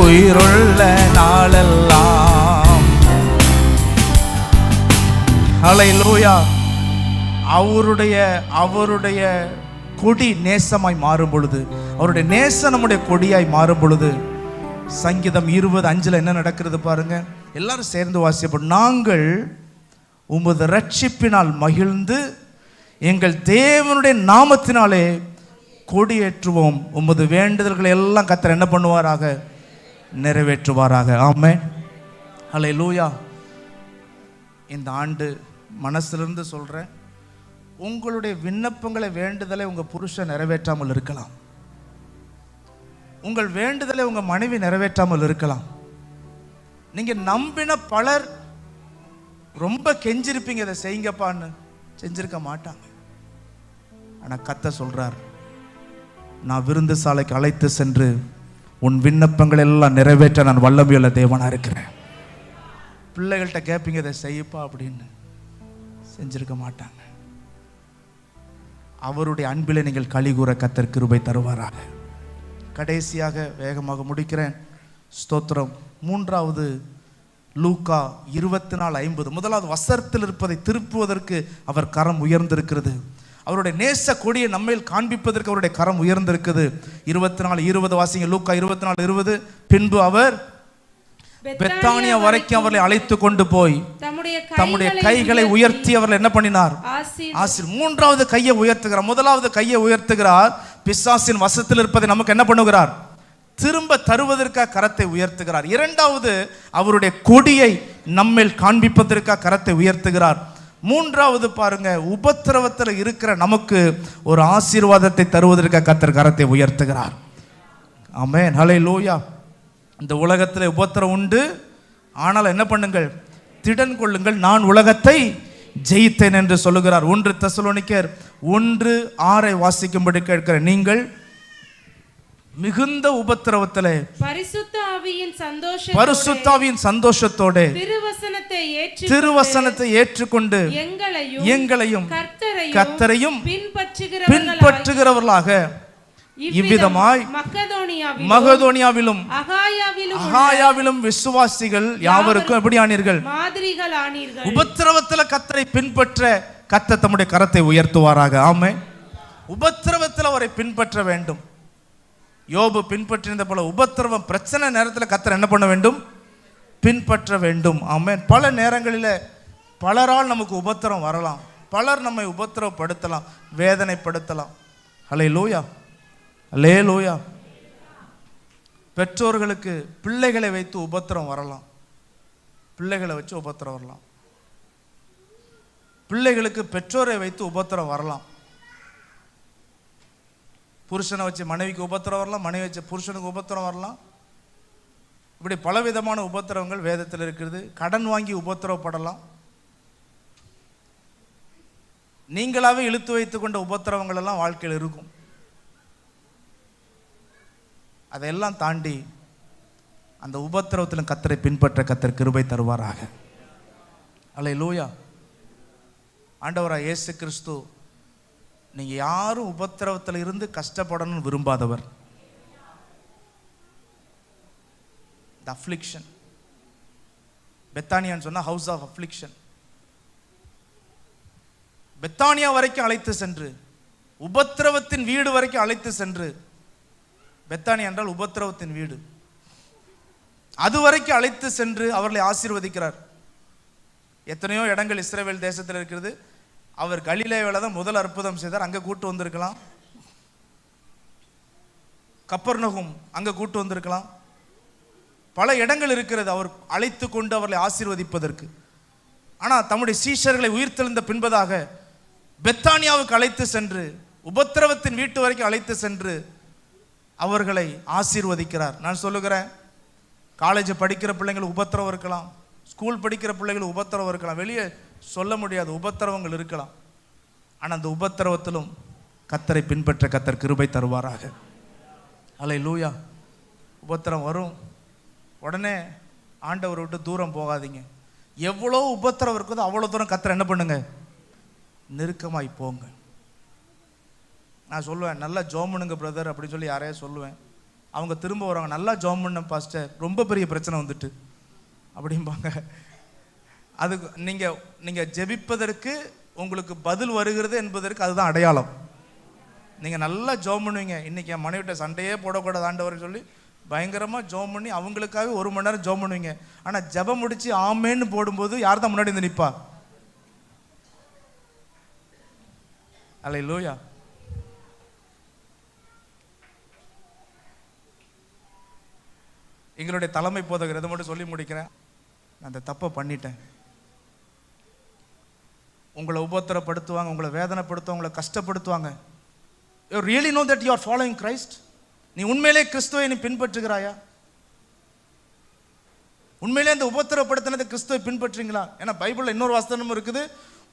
உயிருள்ள நாளெல்லாம். ஹல்லேலூயா. அவருடைய கொடி நேசமாய் மாறும் பொழுது, அவருடைய நேசம் நம்முடைய கொடியாய் மாறும் பொழுது, சங்கீதம் 20:5 என்ன நடக்கிறது பாருங்க. எல்லாரும் சேர்ந்து வாசிப்போம். நாங்கள் உமது ரட்சிப்பினால் மகிழ்ந்து எங்கள் தேவனுடைய நாமத்தினாலே கொடியேற்றுவோம். உமது வேண்டுதல்களை எல்லாம் கர்த்தர் என்ன பண்ணுவாராக? நிறைவேற்றுவாராக. ஆமென். ஹல்லேலூயா. இந்த ஆண்டு மனசிலிருந்து சொல்றேன், உங்களுடைய விண்ணப்பங்களை வேண்டுதலை உங்க புருஷன் நிறைவேற்றாமல் இருக்கலாம். உங்கள் வேண்டுதலை உங்க மனைவி நிறைவேற்றாமல் இருக்கலாம். நீங்க நம்பின பலர் ரொம்ப கெஞ்சிருப்பீங்க, இதை செய்யுங்கப்பான்னு, செஞ்சிருக்க மாட்டாங்க. ஆனா கர்த்தர் சொல்றார், நான் விருந்து சாலைக்கு அழைத்து சென்று உன் விண்ணப்பங்கள் எல்லாம் நிறைவேற்ற நான் வல்லமையுள்ள தேவனா இருக்கிறேன். பிள்ளைகள்கிட்ட கேட்பீங்க, இதை செய்யப்பா அப்படின்னு, செஞ்சிருக்க மாட்டாங்க. அவருடைய அன்பிலே நீங்கள் களிகூற கர்த்தர் கிருபை தருவாராக. கடைசியாக வேகமாக முடிக்கிறேன். ஸ்தோத்திரம். மூன்றாவது லூக்கா 24:50. முதலாவது வசனத்தில் இருப்பதை திருப்புவதற்கு அவர் கரம் உயர்ந்திருக்கிறது. அவருடைய நேச கொடியை நம்மேல் காண்பிப்பதற்கு அவருடைய கரம் உயர்ந்திருக்குது. 24:20 வாசிங்க. லூக்கா 24:20. பின்பு அவர் பெத்தானியா வரைக்கும் அவர்களை அழைத்து கொண்டு போய் தம்முடைய கைகளை உயர்த்தி அவர்கள் என்ன பண்ணினார்? ஆசீர். மூன்றாவது கையை உயர்த்துகிறார். முதலாவது கையை உயர்த்துகிறார், பிசாசின் வசத்தில் இருப்பதை நமக்கு என்ன பண்ணுகிறார்? திரும்ப தருவதற்காக கரத்தை உயர்த்துகிறார். இரண்டாவது அவருடைய கொடியை நம்மேல் காண்பிப்பதற்காக கரத்தை உயர்த்துகிறார். மூன்றாவது பாருங்க, உபத்திரவத்தில் இருக்கிற நமக்கு ஒரு ஆசீர்வாதத்தை தருவதற்காக கர்த்தர் கரத்தை உயர்த்துகிறார். ஆமென். ஹல்லேலூயா. இந்த உலகத்தில் உபத்திரம் உண்டு, ஆனால் என்ன பண்ணுங்கள்? திடன் கொள்ளுங்கள், நான் உலகத்தை ஜெயித்தேன் என்று சொல்லுகிறார். 1 தெசலோனிக்கேயர் 1:6 வாசிக்கும்படி கேட்கிறேன். நீங்கள் மிகுந்த உபத்திரவத்திலே பரிசுத்த ஆவியின் சந்தோஷத்தோடு திருவசனத்தை ஏற்றுக்கொண்டு எங்களையும் கர்த்தரையும் பின்பற்றுகிறவர்களாக இவ்விதமாய் மக்கதோனியாவிலும் அகாயாவிலும் விசுவாசிகள் யாவருக்கும் எப்படி ஆனீர்கள்? உபத்திரவத்தில் கர்த்தரை பின்பற்ற கர்த்தர் தம்முடைய கரத்தை உயர்த்துவாராக. ஆமென். உபத்திரவத்தில் அவரை பின்பற்ற வேண்டும். யோபு பின்பற்றினது போல உபத்திரவம் பிரச்சனை நேரத்தில் கர்த்தர் என்ன பண்ண வேண்டும்? பின்பற்ற வேண்டும். ஆமென். பல நேரங்களில் பலரால் நமக்கு உபத்திரம் வரலாம், பலர் நம்மை உபத்திரவப்படுத்தலாம், வேதனைப்படுத்தலாம். ஹல்லேலூயா, ஹல்லேலூயா. பெற்றோர்களுக்கு பிள்ளைகளை வைத்து உபத்திரம் வரலாம், பிள்ளைகளை வச்சு உபத்திரம் வரலாம். பிள்ளைகளுக்கு பெற்றோரை வைத்து உபத்திரம் வரலாம். புருஷனை வச்சு மனைவிக்கு உபத்திரம் வரலாம், மனைவி வச்சு புருஷனுக்கு உபத்திரம் வரலாம். இப்படி பலவிதமான உபத்திரவங்கள் வேதத்தில் இருக்கிறது. கடன் வாங்கி உபத்திரவப்படலாம். நீங்களாவே இழுத்து வைத்துக் கொண்ட உபத்திரவங்கள் எல்லாம் வாழ்க்கையில் இருக்கும். அதையெல்லாம் தாண்டி அந்த உபத்திரவத்திலும் கர்த்தரை பின்பற்ற கர்த்தர் கிருபை தருவாராக. அல்லேலூயா. ஆண்டவராக இயேசு கிறிஸ்து, நீங்க யாரும் உபத்திரவத்தில் இருந்து கஷ்டப்படணும்னு விரும்பாதவர். The affliction. பெத்தானியான்னு சொன்னா ஹவுஸ் ஆஃப் அஃப்ளிக்ஷன். பெத்தானியா வரைக்கும் அழைத்து சென்று, உபத்திரவத்தின் வீடு வரைக்கும் அழைத்து சென்று, பெத்தானியா என்றால் உபத்திரவத்தின் வீடு, அது வரைக்கும் அழைத்து சென்று அவர்களை ஆசீர்வதிக்கிறார். எத்தனையோ இடங்கள் இஸ்ரவேல் தேசத்தில் இருக்கிறது. அவர் கலிலேயாவில் தான் முதல் அற்புதம் செய்தார், அங்கே கூட்டு வந்திருக்கலாம். கப்பர்நகும் அங்கே கூட்டு வந்திருக்கலாம். பல இடங்கள் இருக்கிறது அவர் அழைத்து கொண்டு அவர்களை ஆசீர்வதிப்பதற்கு. ஆனால் தம்முடைய சீஷர்களை உயிர்த்தெழுந்த பின்பதாக பெத்தானியாவுக்கு அழைத்து சென்று, உபத்திரவத்தின் வீட்டு வரைக்கும் அழைத்து சென்று அவர்களை ஆசீர்வதிக்கிறார். நான் சொல்லுகிறேன், காலேஜ் படிக்கிற பிள்ளைங்களுக்கு உபத்திரவம் இருக்கலாம், ஸ்கூல் படிக்கிற பிள்ளைங்களுக்கு உபத்திரவம் இருக்கலாம், வெளியே சொல்ல முடியாத உபத்திரவங்கள் இருக்கலாம். ஆனால் அந்த உபத்திரவத்திலும் கர்த்தரை பின்பற்ற கர்த்தர் கிருபை தருவாராக. அல்லேலூயா. உபத்திரம் வரும், உடனே ஆண்டவரை விட்டு தூரம் போகாதீங்க. எவ்வளோ உபத்திரம் இருக்குதோ அவ்வளோ தூரம் கர்த்தரை என்ன பண்ணுங்க? நெருக்கமாய் போங்க. நான் சொல்லுவேன், நல்லா ஜோம் பண்ணுங்க பிரதர் அப்படின்னு சொல்லி யாரையா சொல்லுவேன். அவங்க திரும்ப வருவாங்க, நல்லா ஜோம் பண்ண பாஸ்டர், ரொம்ப பெரிய பிரச்சனை வந்துட்டு அப்படிம்பாங்க. அது நீங்கள் ஜெபிப்பதற்கு உங்களுக்கு பதில் வருகிறது என்பதற்கு அதுதான் அடையாளம். நீங்கள் நல்லா ஜோம் பண்ணுவீங்க, இன்னைக்கு என் மனைவிட்ட சண்டையே போடக்கூடாது ஆண்டவர் சொல்லி பயங்கரமாக ஜோம் பண்ணி அவங்களுக்காகவே 1 மணி நேரம் ஜோம் பண்ணுவீங்க. ஆனால் ஜெபம் முடிச்சு ஆமேன்னு போடும்போது யார் தான் முன்னாடி வந்து நிற்பா? அல்லேலூயா. எங்களுடைய தலைமை போதகர், இதை மட்டும் சொல்லி முடிக்கிறேன். நான் அந்த தப்பை பண்ணிட்டேன். உங்களை உபத்திரப்படுத்துவாங்க, உங்களை வேதனைப்படுத்துவாங்க, உங்களை கஷ்டப்படுத்துவாங்க. You really know that you are following Christ? நீ உண்மையிலே கிறிஸ்துவை நீ பின்பற்றுகிறாயா? உண்மையிலே அந்த உபத்திரப்படுத்தினதை கிறிஸ்துவை பின்பற்றுங்களா? ஏன்னா பைபிள்ல இன்னொரு வசனமும் இருக்குது,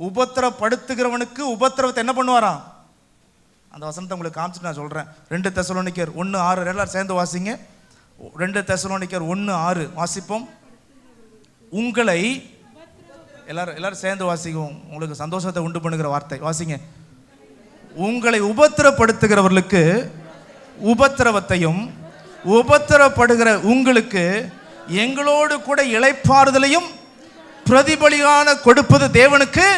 உபத்திரப்படுத்துகிறவனுக்கு உபத்திரவத்தை என்ன பண்ணுவாராம்? அந்த வசனத்தை உங்களுக்கு காமிச்சிட்டு நான் சொல்றேன். 2 தெசலோனிக்கர் 1:6 எல்லாரும் சேர்ந்து வாசிங்க. 2 தெசலோனிக்கர் 1:6 வாசிப்போம். உங்களை எல்லாரும் சேர்ந்து வாசிக்கும். உங்களுக்கு சந்தோஷத்தை உண்டு பண்ணுகிற வார்த்தை வாசிங்க. உங்களை உபத்திரப்படுத்துகிறவர்களுக்கு உபத்திரவத்தையும், உபத்திரப்படுகிற உங்களுக்கு எங்களோடு கூட இளைப்பாறுதலையும் பிரதிபலியான கொடுப்பது தேவனுக்கு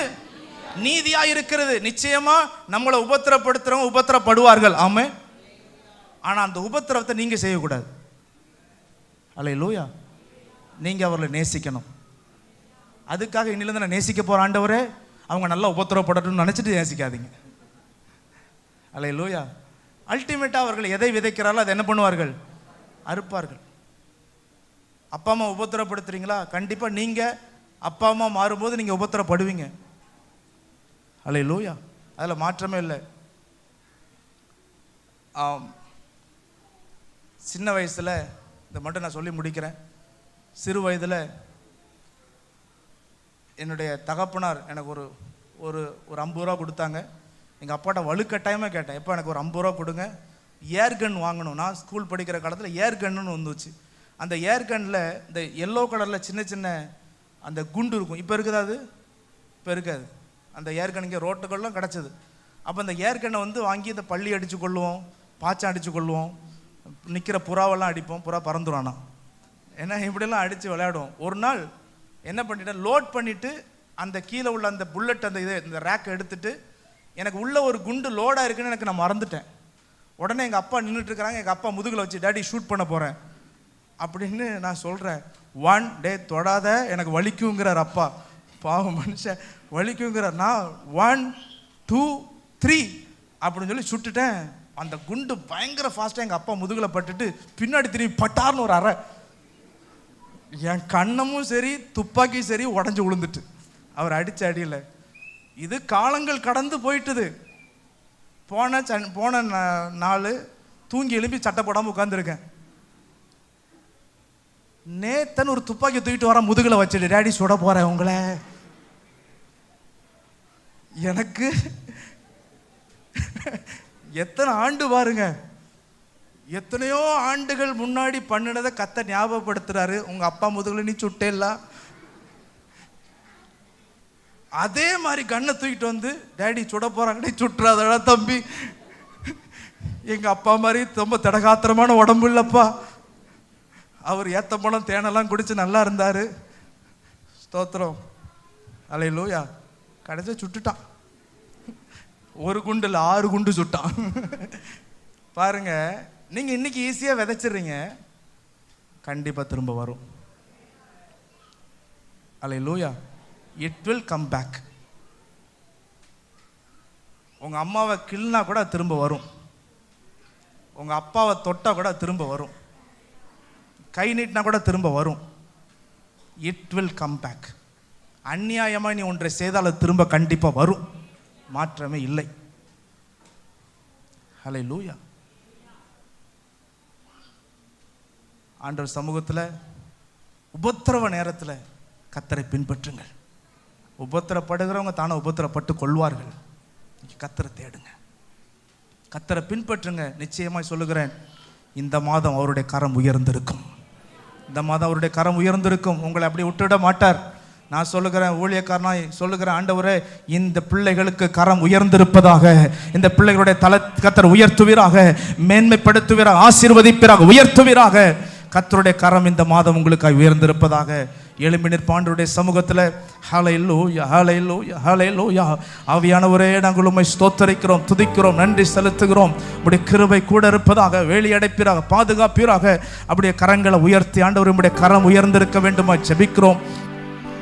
நீதியா இருக்கிறது. நிச்சயமா நம்மளை உபத்திரப்படுத்துறவங்க உபத்திரப்படுவார்கள், ஆமே. ஆனா அந்த உபத்திரவத்தை நீங்க செய்யக்கூடாது. அல்லேலூயா. நீங்க அவர்களை நேசிக்கணும். அதுக்காக இன்னிலிருந்து நான் நேசிக்க போற ஆண்டவரே அவங்க நல்லா உபத்திரப்படணும்னு நினைச்சிட்டு நேசிக்காதீங்க. அல்லேலூயா. அல்டிமேட்டா அவர்கள் எதை விதைக்கிறாரோ அதை என்ன பண்ணுவார்கள்? அறுப்பார்கள். அப்பா அம்மா உபத்திரப்படுத்துறீங்களா? கண்டிப்பா நீங்க அப்பா அம்மா மாறும்போது நீங்க உபத்திரப்படுவீங்க. அல்லேலூயா. அதுல மாற்றமே இல்லை. சின்ன வயசுல இதை மட்டும் நான் சொல்லி முடிக்கிறேன். சிறு வயதில் என்னுடைய தகப்பனார் எனக்கு ஒரு ஒரு ஒரு 50 ரூபா கொடுத்தாங்க. எங்கள் அப்பாட்ட வலுக்கட்டாயமாக கேட்டேன், எப்போ எனக்கு ஒரு 50 ரூபா கொடுங்க, ஏர் கன் வாங்கணும். நான் ஸ்கூல் படிக்கிற காலத்தில் ஏர் கன்னுன்னு வந்துச்சு. அந்த ஏர் கன்னில் இந்த எல்லோ கலரில் சின்ன சின்ன அந்த குண்டு இருக்கும். இப்போ இருக்குதா? அது இப்போ இருக்காது. அந்த ஏர் கன் இங்கே ரோட்டுக்கெல்லாம் கிடச்சிது. அப்போ அந்த ஏர் கன்னை வந்து வாங்கி இந்த பள்ளி அடித்து கொள்ளுவோம், பாய்ச்சம் அடித்து கொள்ளுவோம், நிற்கிற புறாவெல்லாம் அடிப்போம், புறா பறந்துடும். ஏன்னா இப்படியெல்லாம் அடித்து விளையாடுவோம். ஒரு நாள் என்ன பண்ணிட்டேன், லோட் பண்ணிவிட்டு அந்த கீழே உள்ள அந்த புல்லட் அந்த இந்த ரேக்கை எடுத்துட்டு எனக்கு உள்ள ஒரு குண்டு லோடாக இருக்குன்னு எனக்கு நான் மறந்துட்டேன். உடனே எங்கள் அப்பா நின்றுட்டு இருக்கிறாங்க. எங்கள் அப்பா முதுகில் வச்சு, டாடி ஷூட் பண்ண போகிறேன் அப்படின்னு நான் சொல்கிறேன். 1 டே தொடாத, எனக்கு வலிக்குங்கிறார் அப்பா. பாவம் மனுஷன், வலிக்குங்கிறார். நான் 1 2 3 அப்படின்னு சொல்லி சுட்டுட்டேன். அந்த குண்டு பயங்கர ஃபாஸ்ட்டாக எங்கள் அப்பா முதுகில் பட்டுட்டு பின்னாடி திரும்பி பட்டார்னு ஒரு அறை. என் கண்ணமும் சரி துப்பாக்கியும் சரி உடஞ்சி விழுந்துட்டு அவர் அடித்த அடியில். இது காலங்கள் கடந்து போயிட்டுது. போன நாள் தூங்கி எழுப்பி சட்டை போடாமல் உட்காந்துருக்கேன். நேத்தன் ஒரு துப்பாக்கி தூக்கிட்டு வர முதுகில் வச்சுட்டு, டேடி சுட போகிறேன் உங்களை. எனக்கு எத்தனை ஆண்டு பாருங்க, எத்தனையோ ஆண்டுகள் முன்னாடி பண்ணினதை கர்த்தர் ஞாபகப்படுத்துறாரு. உங்க அப்பா முதுகுல நீ சுட்டேல்ல, அதே மாதிரி கண்ணை தூக்கிட்டு வந்து டேடி சுட போறாங்க, சுட்டுறாதடா தம்பி, எங்க அப்பா மாதிரி ரொம்ப திடகாத்திரமான உடம்பு இல்லப்பா, அவர் ஏத்த பணம் தேனெல்லாம் குடிச்சு நல்லா இருந்தாரு, ஸ்தோத்திரம், அல்லேலூயா. கடைசியா சுட்டுட்டான். ஒரு குண்டு இல்லை 6 குண்டு சுட்டான். பாருங்க, நீங்க இன்னைக்கு ஈஸியா விதைச்சிடுறீங்க, கண்டிப்பா திரும்ப வரும். Hallelujah. It will come back. உங்க அம்மாவை கிள்னா கூட திரும்ப வரும், உங்க அப்பாவை தொட்டா கூட திரும்ப வரும், கை நீட்டினா கூட திரும்ப வரும். It will come back. அநியாயமா நீ ஒன்றை செய்தால திரும்ப கண்டிப்பா வரும், மாற்றமே இல்லை. ஹல்லேலூயா. ஆண்டவர் சமூகத்தில் உபத்திரவ நேரத்தில் கர்த்தரை பின்பற்றுங்கள். உபத்திரப்படுகிறவங்க தானே உபத்திரப்பட்டு கொள்வார்கள். கர்த்தரை தேடுங்க, கர்த்தரை பின்பற்றுங்க. நிச்சயமாய் சொல்லுகிறேன், இந்த மாதம் அவருடைய கரம் உயர்ந்திருக்கும். இந்த மாதம் அவருடைய கரம் உயர்ந்திருக்கும். உங்களை அப்படி விட்டுவிட மாட்டார். நான் சொல்லுகிறேன், ஊழியக்காரனாய் சொல்லுகிறேன், ஆண்டவரே இந்த பிள்ளைகளுக்கு கரம் உயர்ந்திருப்பதாக, இந்த பிள்ளைகளுடைய தலை கர்த்தர் உயர்த்துவீராக, மேன்மைப்படுத்துவீராக, ஆசீர்வதிப்பீராக, உயர்த்துவீராக. கர்த்தருடைய கரம் இந்த மாதம் உங்களுக்காக உயர்ந்திருப்பதாக. எழும்பி நிற்பாண்டவருடைய சமூகத்தில் ஹல்லேலூயா, ஹல்லேலூயா, ஹல்லேலூயா. ஆவியானவரே, நாங்கள் உம்மை ஸ்தோத்தரிக்கிறோம், துதிக்கிறோம், நன்றி செலுத்துகிறோம். உம்முடைய கிருபை கூட இருப்பதாக, வேலி அடைப்பீராக, பாதுகாப்பீராக. அப்படியே கரங்களை உயர்த்தி, ஆண்டவர் உம்முடைய கரம் உயர்ந்திருக்க வேண்டுமா ஜெபிக்கிறோம்.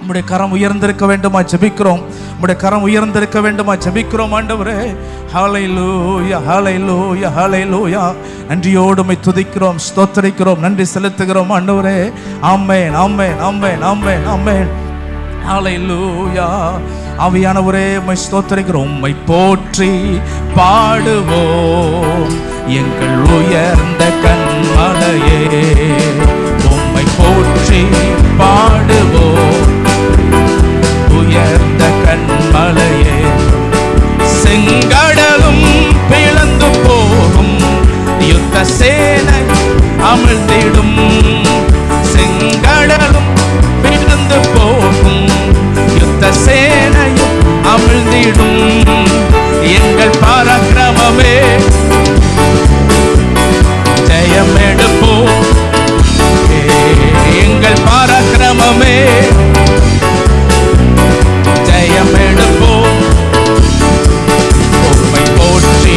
உம்முடைய கரம் உயர்ந்திருக்க வேண்டுமா ஜெபிக்கிறோம். உம்முடைய கரம் உயர்ந்திருக்க வேண்டுமா ஜெபிக்கிறோம் ஆண்டவரே. ஹல்லேலூயா ஹல்லேலூயா ஹல்லேலூயா. நன்றியோடு உம்மை துதிக்கிறோம், ஸ்தோத்திரிக்கிறோம், நன்றி செலுத்துகிறோம் ஆண்டவரே. ஆமென் ஆமென் ஆமென் ஆமென் ஆமென். ஹல்லேலூயா. ஆவியானவரே உம்மை ஸ்தோத்திரிக்கிறோம். உம்மை போற்றி பாடுவோம் எங்கள் உயர்ந்த கன்மலையே. உம்மை போற்றி பாடுவோம் உயர்ந்த கன்மலையே. செங்கடலும் பிளந்து போகும், யுத்த சேனை அமிழ்ந்திடும். செங்கடலும் பிளந்து போகும், யுத்த சேனையும் அமிழ்ந்திடும். எங்கள் பராக்கிரமமே ஜெயம் எடுப்போம். எங்கள் பராக்கிரமமே ஜெயம் எடுப்போம். உம்மை போற்றி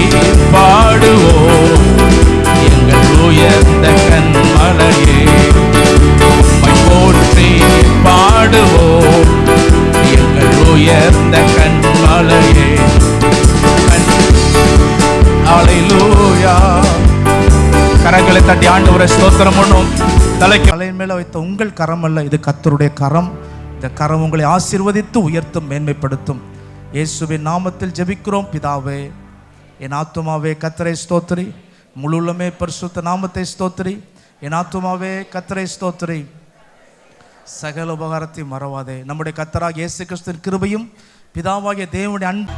பாடுவோம் எங்கள் உயர்ந்த கன்மலையே. உம்மை போற்றி பாடுவோம் எங்கள் உயர்ந்த கன்மலையே. ஹல்லேலூயா. கரங்களை தட்டி ஆண்டவரை ஸ்தோத்திரம் பண்ணும். தலைக்கு தலையின் மேல வைத்த உங்கள் கரம் அல்ல, இது கர்த்தருடைய கரம். இந்த கரம் உங்களை ஆசீர்வதித்து உயர்த்தும், மேன்மைப்படுத்தும். இயேசுவின் நாமத்தில் ஜெபிக்கிறோம் பிதாவே. என் ஆத்துமாவே கர்த்தரை ஸ்தோத்திரி, முழு உள்ளமே பரிசுத்த நாமத்தை ஸ்தோத்திரி. என் ஆத்துமாவே கர்த்தரை ஸ்தோத்திரி, சகல உபகாரத்தை மறவாதே. நம்முடைய கர்த்தராகிய இயேசு கிறிஸ்துவின் கிருபையும் பிதாவாகிய தேவனுடைய அன்பு